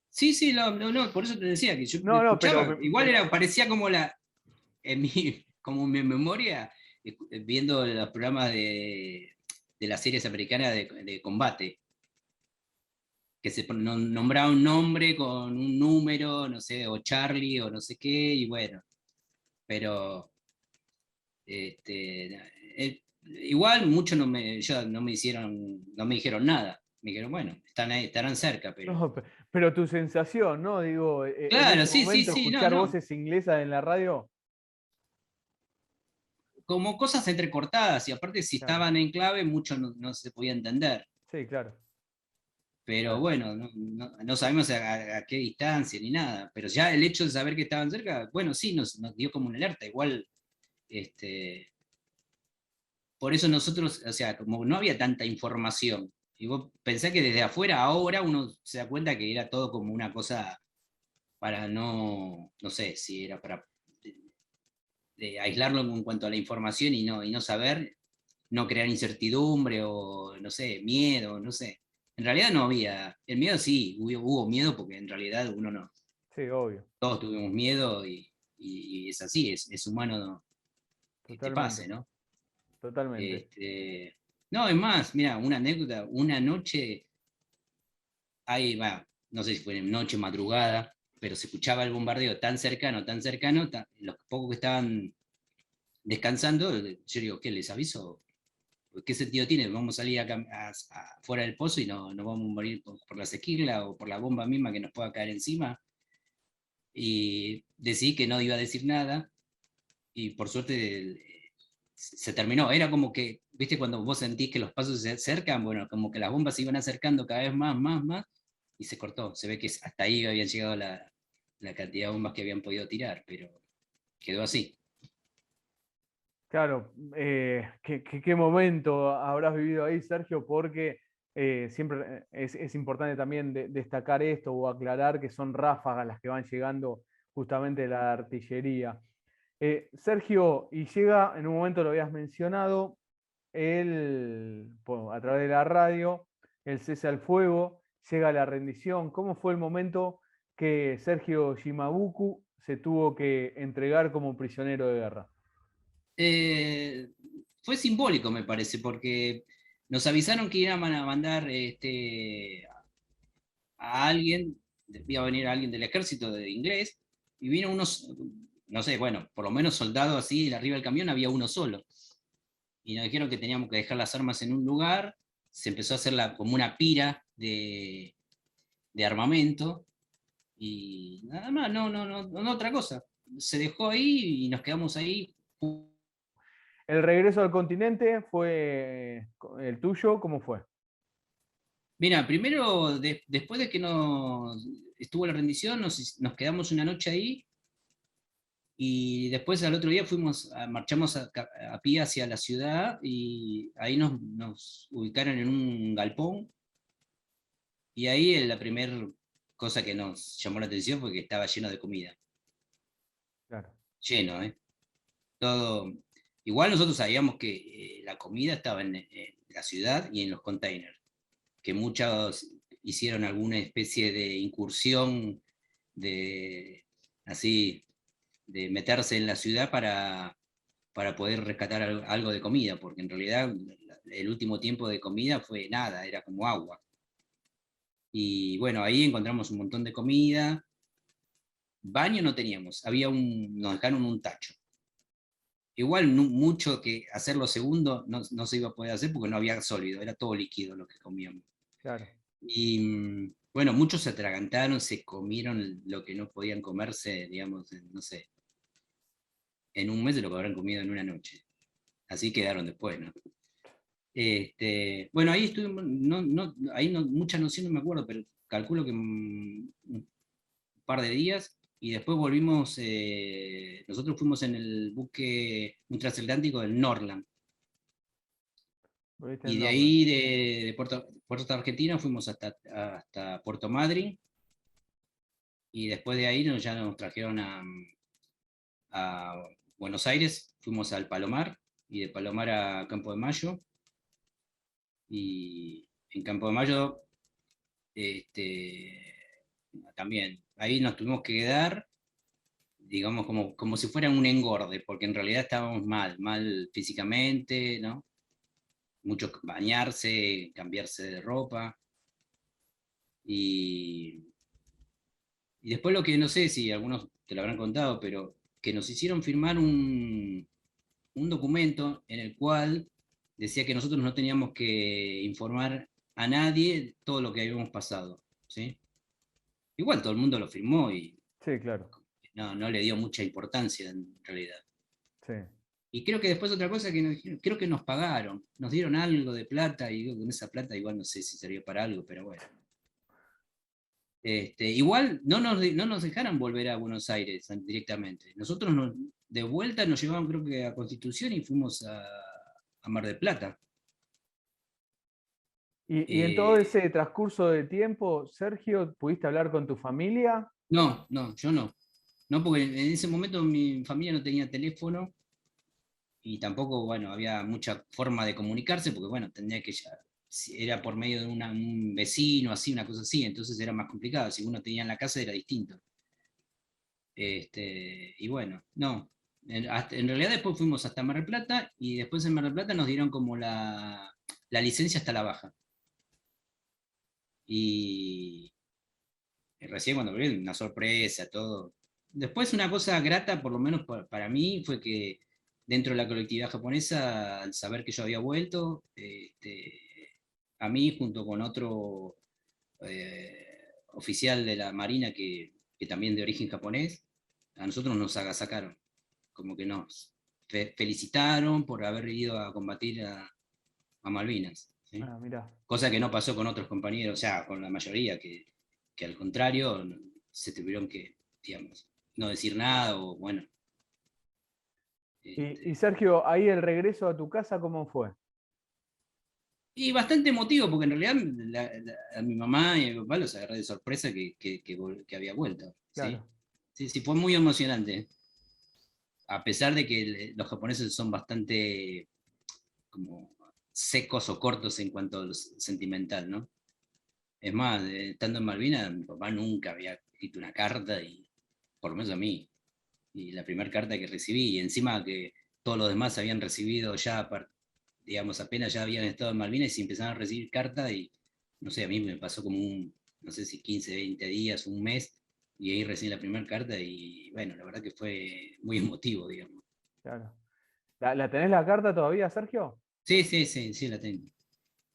Speaker 2: Sí, sí, no, por eso te decía que yo
Speaker 1: No, no,
Speaker 2: escuchaba, igual era, parecía como en mi, como mi memoria, viendo los programas de las series americanas de combate, que se nombraba un nombre con un número, no sé, o Charlie o no sé qué, y bueno, pero igual muchos no me hicieron, no me dijeron nada. Me dijeron, bueno, están ahí, estarán cerca, pero.
Speaker 1: no, pero tu sensación, ¿no? Digo, en
Speaker 2: Claro,
Speaker 1: ese
Speaker 2: sí, sí,
Speaker 1: momento
Speaker 2: sí, no,
Speaker 1: escuchar
Speaker 2: no.
Speaker 1: voces inglesas en la radio.
Speaker 2: Como cosas entrecortadas, y aparte si
Speaker 1: Claro,
Speaker 2: estaban en clave, mucho no se podía entender.
Speaker 1: sí, claro,
Speaker 2: Pero
Speaker 1: claro.
Speaker 2: bueno, no sabemos a qué distancia ni nada. Pero ya el hecho de saber que estaban cerca, bueno, sí, nos dio como una alerta. Igual, este, por eso nosotros, o sea, como no había tanta información, y vos pensás que desde afuera ahora uno se da cuenta que era todo como una cosa para no sé si era para de aislarlo en cuanto a la información y no saber, no crear incertidumbre o, no sé, miedo, no sé. En realidad no había, el miedo sí, hubo miedo porque en realidad uno no,
Speaker 1: Sí, obvio,
Speaker 2: todos tuvimos miedo y es así, es humano que te
Speaker 1: totalmente,
Speaker 2: pase, ¿no?
Speaker 1: totalmente.
Speaker 2: Este, no, es más, mira, una anécdota, una noche, ahí va, no sé si fue noche, madrugada, pero se escuchaba el bombardeo tan cercano, los pocos que estaban descansando, yo digo, ¿qué les aviso? ¿Qué sentido tiene? Vamos a salir fuera del pozo y no nos vamos a morir por la sequía o por la bomba misma que nos pueda caer encima. Y decidí que no iba a decir nada y por suerte se terminó. Era como que, viste, cuando vos sentís que los pasos se acercan, bueno, como que las bombas se iban acercando cada vez más, más, más y se cortó. Se ve que hasta ahí habían llegado la cantidad de bombas que habían podido tirar, pero quedó así.
Speaker 1: Claro, qué momento habrás vivido ahí, Sergio, porque siempre es importante también destacar esto o aclarar que son ráfagas las que van llegando justamente de la artillería. Sergio, y llega, en un momento lo habías mencionado, a través de la radio, el cese al fuego, llega la rendición. ¿Cómo fue el momento que Sergio Shimabuku se tuvo que entregar como prisionero de guerra?
Speaker 2: Eh, Fue simbólico, me parece, porque nos avisaron que iban a mandar a alguien, iba a venir alguien del ejército de inglés, y vino unos, no sé, bueno, por lo menos soldados así, arriba del camión había uno solo. Y nos dijeron que teníamos que dejar las armas en un lugar, se empezó a hacer como una pira de armamento, y nada más, no otra cosa. Se dejó ahí y nos quedamos ahí.
Speaker 1: El regreso al continente fue el tuyo, ¿cómo fue?
Speaker 2: Mira, primero, después de que estuvo la rendición, nos quedamos una noche ahí y después al otro día marchamos a pie hacia la ciudad y ahí nos ubicaron en un galpón y ahí la primera cosa que nos llamó la atención fue que estaba lleno de comida,
Speaker 1: Claro,
Speaker 2: lleno, ¿eh? Todo. Igual nosotros sabíamos que la comida estaba en la ciudad y en los containers, que muchos hicieron alguna especie de incursión de así de meterse en la ciudad para poder rescatar algo de comida, porque en realidad el último tiempo de comida fue nada, era como agua. Y bueno, ahí encontramos un montón de comida, baño no teníamos, nos dejaron un tacho. Igual mucho que hacerlo segundo no se iba a poder hacer porque no había sólido, era todo líquido lo que comíamos.
Speaker 1: claro.
Speaker 2: Y bueno, muchos se atragantaron, se comieron lo que no podían comerse, digamos, no sé, en un mes de lo que habrán comido en una noche. Así quedaron después, ¿no? Bueno, ahí estuvimos, ahí mucha noción no me acuerdo, pero calculo que un par de días y después volvimos, nosotros fuimos en el buque un transatlántico del Norland
Speaker 1: Volviste el
Speaker 2: y de
Speaker 1: nombre.
Speaker 2: ahí de Puerto Argentina fuimos hasta Puerto Madryn y después de ahí ya nos trajeron a Buenos Aires, fuimos al Palomar, y de Palomar a Campo de Mayo, y en Campo de Mayo este, también, ahí nos tuvimos que quedar, digamos, como si fuera un engorde, porque en realidad estábamos mal físicamente, ¿no? Mucho bañarse, cambiarse de ropa, y, y después lo que no sé si algunos te lo habrán contado, pero que nos hicieron firmar un documento en el cual decía que nosotros no teníamos que informar a nadie todo lo que habíamos pasado, ¿sí? Igual todo el mundo lo firmó y
Speaker 1: Sí, claro.
Speaker 2: no le dio mucha importancia en realidad.
Speaker 1: Sí.
Speaker 2: Y creo que después otra cosa que nos dijeron, creo que nos pagaron, nos dieron algo de plata y con esa plata igual no sé si sirvió para algo, pero bueno. Igual no nos dejaron volver a Buenos Aires directamente. Nosotros de vuelta nos llevaban creo que a Constitución y fuimos a Mar del Plata.
Speaker 1: Y en todo
Speaker 2: Eh,
Speaker 1: ese transcurso de tiempo, Sergio, ¿pudiste hablar con tu familia?
Speaker 2: no, yo no. No, porque en ese momento mi familia no tenía teléfono y tampoco, bueno, había mucha forma de comunicarse, porque bueno, tendría que ya, si era por medio de un vecino, así, una cosa así, entonces era más complicado. Si uno tenía en la casa era distinto. Y bueno, no. En realidad después fuimos hasta Mar del Plata y después en Mar del Plata nos dieron como la licencia hasta la baja. Y recién cuando volví, una sorpresa, todo. Después una cosa grata, por lo menos para mí, fue que dentro de la colectividad japonesa, al saber que yo había vuelto, a mí junto con otro oficial de la Marina que también de origen japonés, a nosotros nos agasacaron, como que nos felicitaron por haber ido a combatir a Malvinas, ¿sí?
Speaker 1: Ah, mira.
Speaker 2: Cosa que no pasó con otros compañeros, o sea, con la mayoría, que al contrario se tuvieron que, digamos, no decir nada o bueno.
Speaker 1: Y
Speaker 2: Este,
Speaker 1: Sergio, ahí el regreso a tu casa, ¿cómo fue?
Speaker 2: y bastante emotivo, porque en realidad a mi mamá y a mi papá los agarré de sorpresa que había vuelto, ¿sí?
Speaker 1: Claro.
Speaker 2: Sí, sí, fue muy emocionante, a pesar de que los japoneses son bastante como secos o cortos en cuanto a lo sentimental, ¿no? Es más, estando en Malvinas, mi papá nunca había escrito una carta, y por lo menos a mí, y la primera carta que recibí, y encima que todos los demás habían recibido ya, digamos, apenas ya habían estado en Malvinas y empezaron a recibir cartas, y no sé, a mí me pasó como no sé si 15 20 días, un mes, y ahí recibí la primera carta, y bueno, la verdad que fue muy emotivo, digamos.
Speaker 1: Claro. ¿La tenés la carta todavía, Sergio?
Speaker 2: Sí, sí, sí, sí, la tengo.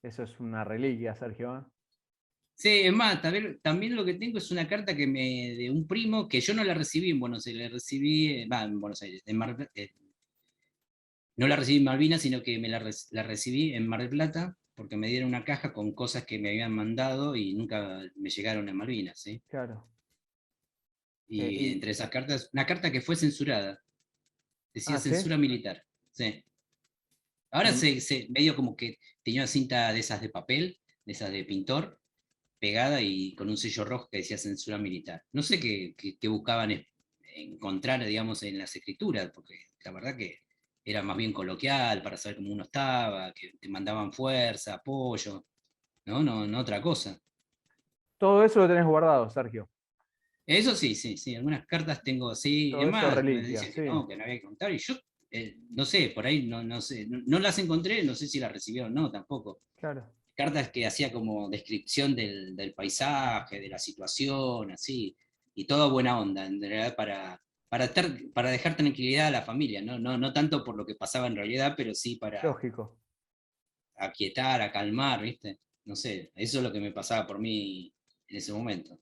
Speaker 1: Eso es una reliquia, Sergio, ¿eh?
Speaker 2: Sí, es más, también lo que tengo es una carta de un primo que yo no la recibí en Buenos Aires, la recibí, en Buenos Aires, no la recibí en Malvinas, sino que la recibí en Mar del Plata, porque me dieron una caja con cosas que me habían mandado y nunca me llegaron a Malvinas, ¿sí?
Speaker 1: Claro.
Speaker 2: Y entre esas cartas, una carta que fue censurada, decía
Speaker 1: Ah, ¿sí?
Speaker 2: censura militar, ¿sí? Ahora
Speaker 1: Em,
Speaker 2: medio como que tenía una cinta de esas de papel, de esas de pintor, pegada y con un sello rojo que decía censura militar. No sé qué buscaban encontrar, digamos, en las escrituras, porque la verdad que era más bien coloquial para saber cómo uno estaba, que te mandaban fuerza, apoyo, no otra cosa.
Speaker 1: todo eso lo tenés guardado, Sergio.
Speaker 2: Eso sí, sí, sí, algunas cartas tengo así, es
Speaker 1: Todo eso
Speaker 2: más, me
Speaker 1: reliquia,
Speaker 2: decían
Speaker 1: sí.
Speaker 2: que no había que contar, y yo, no sé, por ahí no sé, no las encontré, no sé si las recibieron o no, tampoco.
Speaker 1: Claro.
Speaker 2: Cartas que hacía como descripción del paisaje, de la situación, así, y toda buena onda, en realidad para dejar tranquilidad a la familia, no tanto por lo que pasaba en realidad, pero sí para
Speaker 1: Lógico.
Speaker 2: aquietar, acalmar, ¿viste? No sé, eso es lo que me pasaba por mí en ese momento.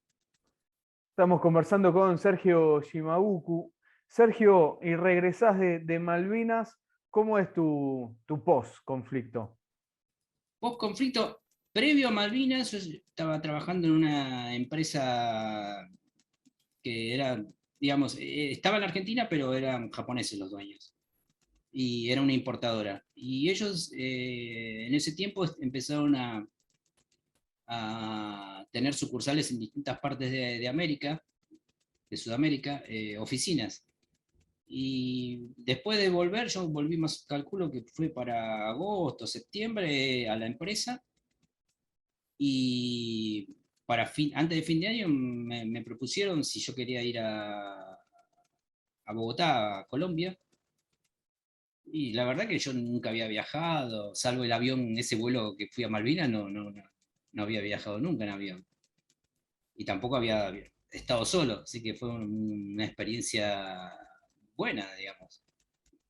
Speaker 1: Estamos conversando con Sergio Shimabuku. Sergio, y regresás de Malvinas, ¿cómo es tu post-conflicto?
Speaker 2: Post conflicto, previo a Malvinas, yo estaba trabajando en una empresa que era, digamos, estaba en Argentina, pero eran japoneses los dueños. Y era una importadora. Y ellos en ese tiempo empezaron a tener sucursales en distintas partes de América, de Sudamérica, oficinas. Y después de volver, yo volví más, calculo que fue para agosto, septiembre a la empresa. Y antes de fin de año me propusieron si yo quería ir a Bogotá, a Colombia. Y la verdad que yo nunca había viajado, salvo el avión, ese vuelo que fui a Malvinas, no había viajado nunca en avión. Y tampoco había estado solo, así que fue una experiencia buena, digamos.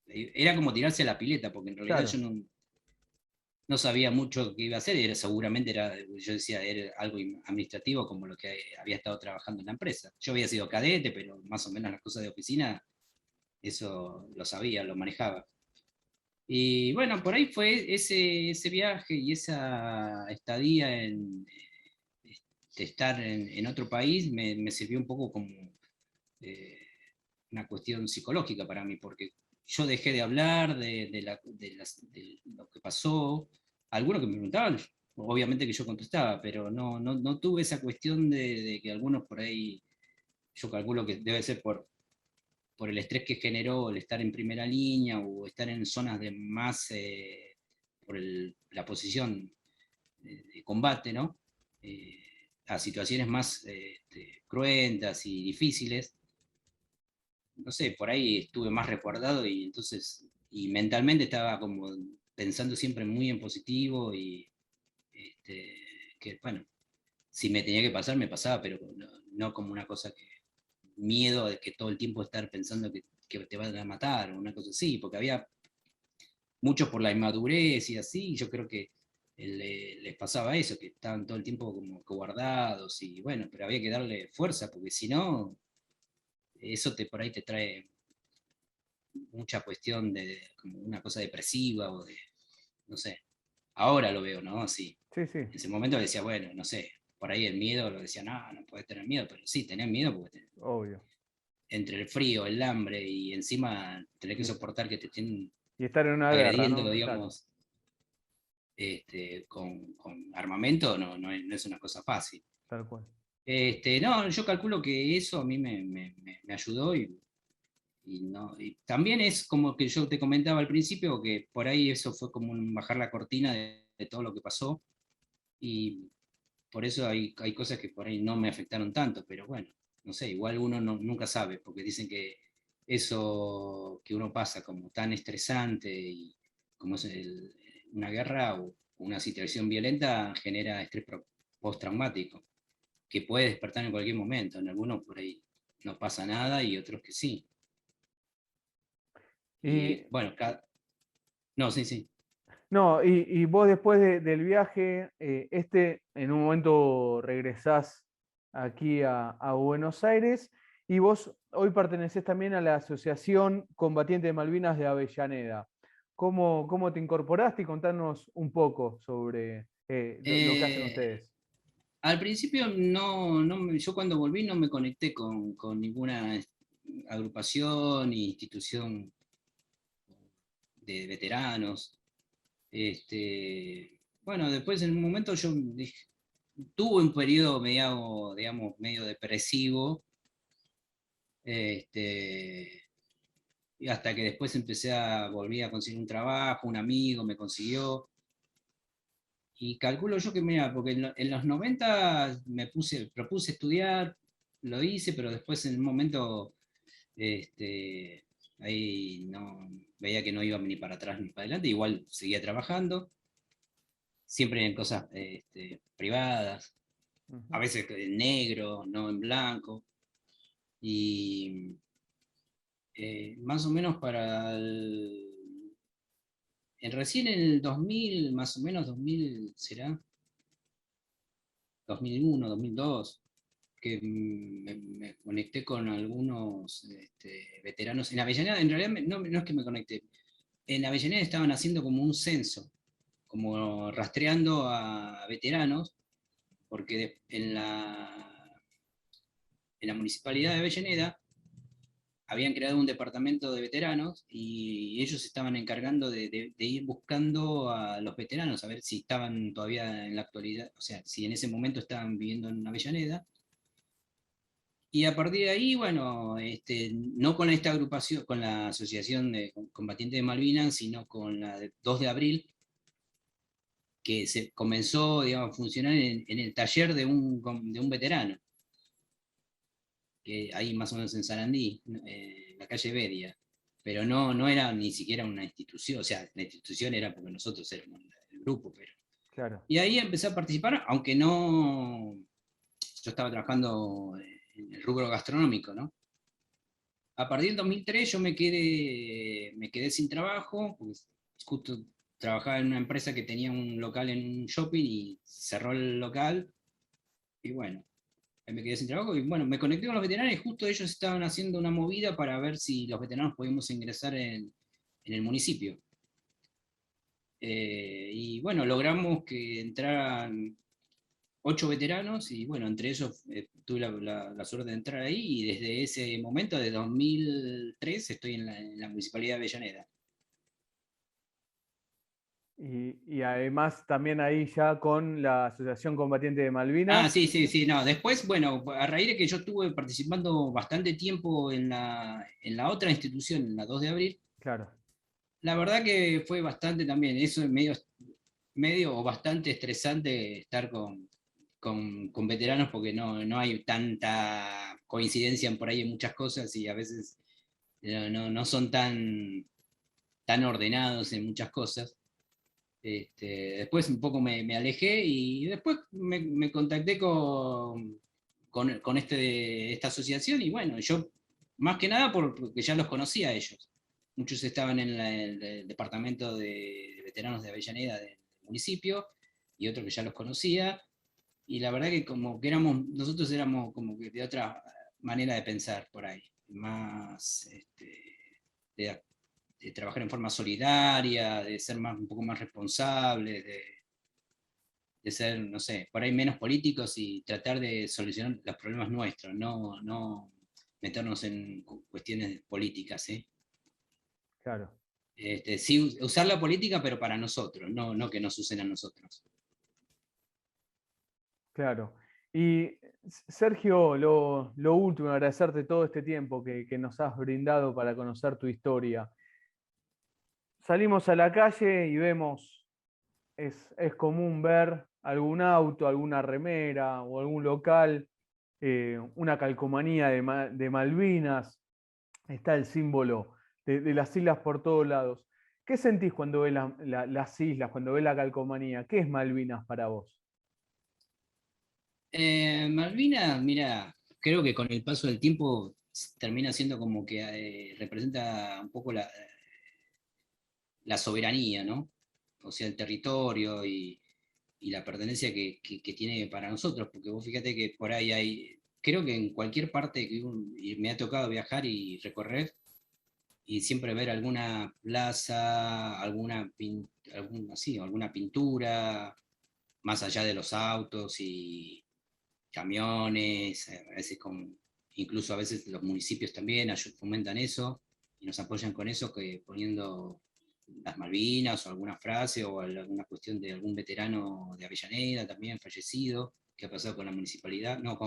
Speaker 2: Era como tirarse a la pileta, porque en realidad yo
Speaker 1: Claro,
Speaker 2: no sabía mucho qué iba a hacer, seguramente era, yo decía, era algo administrativo como lo que había estado trabajando en la empresa. Yo había sido cadete, pero más o menos las cosas de oficina, eso lo sabía, lo manejaba. Y bueno, por ahí fue ese viaje y esa estadía de estar en otro país me sirvió un poco como eh, una cuestión psicológica para mí, porque yo dejé de hablar de lo que pasó. Algunos que me preguntaban, obviamente que yo contestaba, pero no tuve esa cuestión de que algunos por ahí, yo calculo que debe ser por el estrés que generó el estar en primera línea o estar en zonas de más, por la posición de combate, ¿no? Eh, a situaciones más cruentas y difíciles, no sé, por ahí estuve más resguardado y entonces, y mentalmente estaba como pensando siempre muy en positivo y este, que, bueno, si me tenía que pasar, me pasaba, pero no como una cosa que, miedo de que todo el tiempo estar pensando que te van a matar o una cosa así, porque había muchos por la inmadurez y así, y yo creo que les pasaba eso, que estaban todo el tiempo como guardados y bueno, pero había que darle fuerza, porque si no, eso por ahí te trae mucha cuestión de como una cosa depresiva o de, no sé, ahora lo veo, ¿no? Así.
Speaker 1: sí, sí,
Speaker 2: En ese momento decía, bueno, no sé, por ahí el miedo lo decía, no puedes tener miedo, pero sí, tenés miedo porque
Speaker 1: obvio.
Speaker 2: entre el frío, el hambre y encima tener que
Speaker 1: Y,
Speaker 2: soportar que te estén
Speaker 1: y estar en una guerra,
Speaker 2: agrediendo,
Speaker 1: ¿no? Claro,
Speaker 2: digamos, con armamento, no es una cosa fácil.
Speaker 1: tal cual.
Speaker 2: No, yo calculo que eso a mí me ayudó y también es como que yo te comentaba al principio, que por ahí eso fue como un bajar la cortina de todo lo que pasó y por eso hay cosas que por ahí no me afectaron tanto, pero bueno, no sé, igual uno nunca sabe, porque dicen que eso que uno pasa como tan estresante y como es una guerra o una situación violenta genera estrés postraumático, que puede despertar en cualquier momento. En algunos por ahí no pasa nada y otros que sí.
Speaker 1: Y
Speaker 2: Y bueno, no, sí, sí.
Speaker 1: no, y vos después del viaje, en un momento regresás aquí a Buenos Aires y vos hoy pertenecés también a la Asociación Combatiente de Malvinas de Avellaneda. ¿Cómo te incorporaste? Y contanos un poco sobre lo que hacen
Speaker 2: Eh,
Speaker 1: ustedes.
Speaker 2: Al principio yo cuando volví no me conecté con ninguna agrupación ni institución de veteranos. Bueno, después en un momento yo tuve un periodo medio, digamos, medio depresivo, este, y hasta que después volví a conseguir un trabajo, un amigo me consiguió, y calculo yo que, mira, porque en los 90 propuse estudiar, lo hice, pero después en un momento ahí no, veía que no iba ni para atrás ni para adelante, igual seguía trabajando, siempre en cosas privadas, a
Speaker 1: Ujú.
Speaker 2: veces en negro, no en blanco, y más o menos recién en el 2000, más o menos 2000, ¿será? 2001, 2002, que me conecté con algunos veteranos. En Avellaneda, en realidad no es que me conecté, en Avellaneda estaban haciendo como un censo, como rastreando a veteranos, porque en la municipalidad de Avellaneda habían creado un departamento de veteranos y ellos estaban encargando de ir buscando a los veteranos, a ver si estaban todavía en la actualidad, o sea, si en ese momento estaban viviendo en Avellaneda Y a partir de ahí, bueno, no con esta agrupación, con la Asociación de Combatientes de Malvinas, sino con la de 2 de abril, que se comenzó, digamos, a funcionar en el taller de un veterano, que ahí más o menos en Sarandí, en la calle Bedia. Pero no era ni siquiera una institución, o sea, la institución era porque nosotros éramos el grupo, pero...
Speaker 1: Claro.
Speaker 2: Y ahí empecé a participar, aunque no, yo estaba trabajando en el rubro gastronómico, ¿no? A partir del 2003 yo me quedé sin trabajo, porque justo trabajaba en una empresa que tenía un local en un shopping y cerró el local, y bueno, ahí me quedé sin trabajo, y bueno, me conecté con los veteranos y justo ellos estaban haciendo una movida para ver si los veteranos podíamos ingresar en el municipio. Y bueno, logramos que entraran 8 veteranos y bueno, entre ellos tuve la suerte de entrar ahí y desde ese momento, de 2003, estoy en la Municipalidad de Avellaneda.
Speaker 1: Y además también ahí ya con la Asociación Combatiente de
Speaker 2: Ah,
Speaker 1: Malvinas.
Speaker 2: sí, sí, sí, no. Después, bueno, a raíz de que yo estuve participando bastante tiempo en la otra institución, en la 2 de abril,
Speaker 1: Claro,
Speaker 2: la verdad que fue bastante también, eso es medio o bastante estresante estar con veteranos porque no hay tanta coincidencia por ahí en muchas cosas y a veces no son tan ordenados en muchas cosas. Después un poco me alejé y después me contacté con esta asociación y bueno, yo más que nada porque ya los conocía a ellos. Muchos estaban en el departamento de veteranos de Avellaneda del municipio y otro que ya los conocía. Y la verdad que como que nosotros éramos como que de otra manera de pensar por ahí, más de, de trabajar en forma solidaria, de ser un poco más responsables, de ser, no sé, por ahí menos políticos y tratar de solucionar los problemas nuestros, no meternos en cuestiones políticas, ¿eh?
Speaker 1: claro,
Speaker 2: Sí, usar la política, pero para nosotros, no que nos usen a nosotros.
Speaker 1: claro. Y Sergio, lo último, agradecerte todo este tiempo que nos has brindado para conocer tu historia. Salimos a la calle y vemos, es común ver algún auto, alguna remera o algún local, una calcomanía de Malvinas, está el símbolo de las islas por todos lados. ¿Qué sentís cuando ves las islas, cuando ves la calcomanía? ¿Qué es Malvinas para vos?
Speaker 2: Malvinas, mira, creo que con el paso del tiempo termina siendo como que representa un poco la soberanía, ¿no? O sea, el territorio y la pertenencia que tiene para nosotros, porque vos fíjate que por ahí creo que en cualquier parte y me ha tocado viajar y recorrer, y siempre ver alguna plaza, alguna pintura, más allá de los autos y camiones, a veces incluso a veces los municipios también fomentan eso y nos apoyan con eso, que poniendo las Malvinas o alguna frase o alguna cuestión de algún veterano de Avellaneda también fallecido, que ha pasado con la municipalidad, no,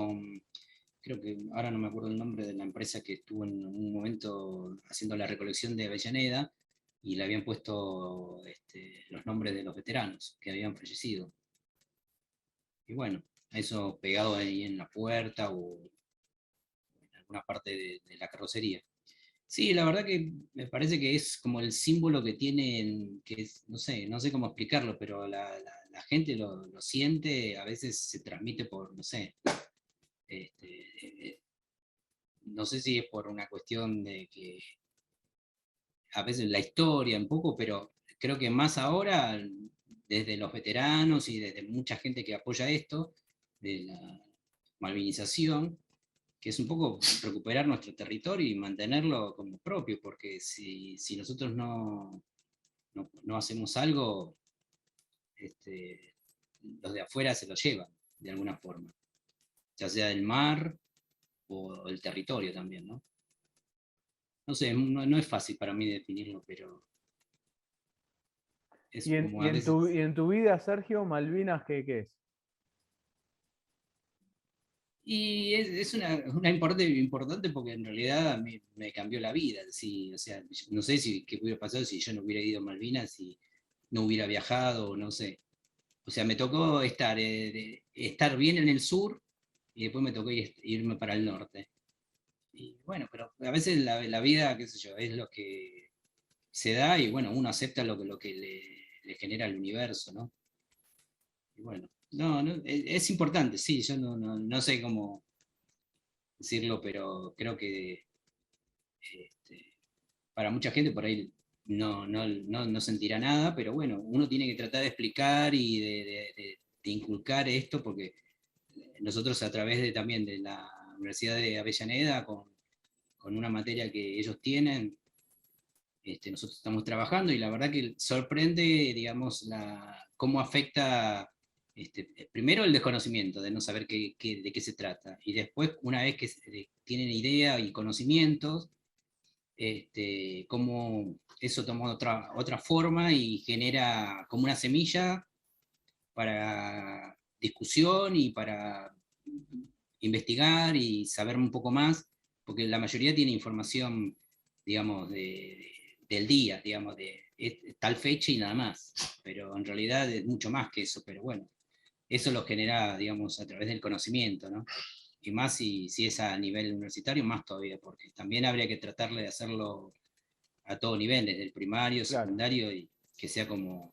Speaker 2: creo que ahora no me acuerdo el nombre de la empresa que estuvo en un momento haciendo la recolección de Avellaneda y le habían puesto los nombres de los veteranos que habían fallecido. Y bueno, eso pegado ahí en la puerta o en alguna parte de la carrocería. Sí, la verdad que me parece que es como el símbolo que tienen, que es, no sé cómo explicarlo, pero la gente lo siente, a veces se transmite por, no sé, no sé si es por una cuestión de que a veces la historia un poco, pero creo que más ahora, desde los veteranos y desde mucha gente que apoya esto, de la malvinización, que es un poco recuperar nuestro territorio y mantenerlo como propio, porque si nosotros no hacemos algo, los de afuera se lo llevan de alguna forma, ya sea el mar o el territorio también, ¿no? No sé, no es fácil para mí definirlo, pero es como a veces...
Speaker 1: Y en tu vida, Sergio, Malvinas, ¿qué es?
Speaker 2: Y es una importante porque en realidad me cambió la vida. Sí, o sea, no sé qué hubiera pasado si yo no hubiera ido a Malvinas, si no hubiera viajado, no sé. O sea, me tocó estar bien en el sur y después me tocó irme para el norte. Y bueno, pero a veces la vida, qué sé yo, es lo que se da y bueno, uno acepta lo que le genera el universo, ¿no? Y bueno, no, es importante, sí, yo no sé cómo decirlo, pero creo que este, para mucha gente por ahí no sentirá nada, pero bueno, uno tiene que tratar de explicar y de inculcar esto, porque nosotros a través también de la Universidad de Avellaneda, con una materia que ellos tienen, nosotros estamos trabajando y la verdad que sorprende, digamos, cómo afecta, primero el desconocimiento de no saber de qué se trata, y después, una vez que tienen idea y conocimientos, cómo eso toma otra forma y genera como una semilla para discusión y para investigar y saber un poco más, porque la mayoría tiene información, digamos, del día, digamos, de tal fecha y nada más, pero en realidad es mucho más que eso, pero bueno, eso lo genera, digamos, a través del conocimiento, ¿no? Y más si es a nivel universitario, más todavía, porque también habría que tratarle de hacerlo a todo nivel, desde el primario,
Speaker 1: Claro,
Speaker 2: secundario, y que sea como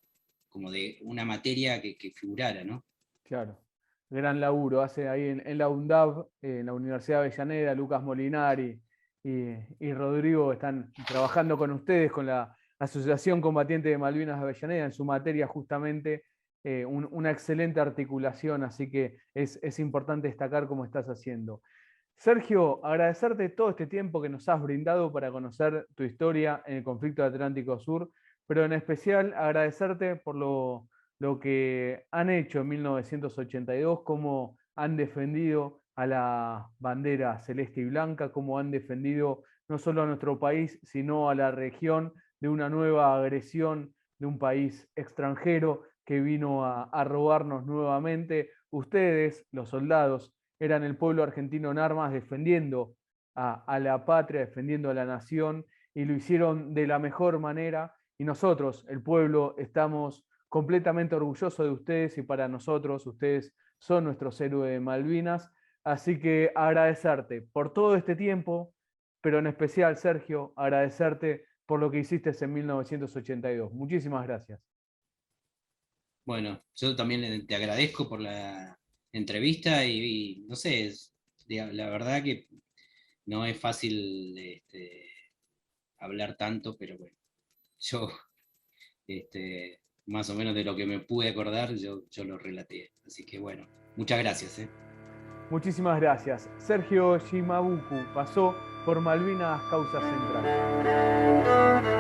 Speaker 2: de una materia que figurara, ¿no?
Speaker 1: claro. Gran laburo. Hace ahí en la UNDAV, en la Universidad de Avellaneda, Lucas Molinari y Rodrigo están trabajando con ustedes, con la Asociación Combatiente de Malvinas de Avellaneda, en su materia justamente una excelente articulación, así que es importante destacar cómo estás haciendo. Sergio, agradecerte todo este tiempo que nos has brindado para conocer tu historia en el conflicto Atlántico Sur, pero en especial agradecerte por lo que han hecho en 1982, cómo han defendido a la bandera celeste y blanca, cómo han defendido no solo a nuestro país, sino a la región de una nueva agresión de un país extranjero que vino a robarnos nuevamente. Ustedes, los soldados, eran el pueblo argentino en armas defendiendo a la patria, defendiendo a la nación, y lo hicieron de la mejor manera. Y nosotros, el pueblo, estamos completamente orgullosos de ustedes y para nosotros ustedes son nuestros héroes de Malvinas. Así que agradecerte por todo este tiempo, pero en especial, Sergio, agradecerte por lo que hiciste en 1982. Muchísimas gracias.
Speaker 2: Bueno, yo también te agradezco por la entrevista y no sé, la verdad que no es fácil hablar tanto, pero bueno, yo más o menos de lo que me pude acordar, yo lo relaté. Así que bueno, muchas gracias, ¿eh?
Speaker 1: Muchísimas gracias. Sergio Shimabuku pasó por Malvinas Causa Central.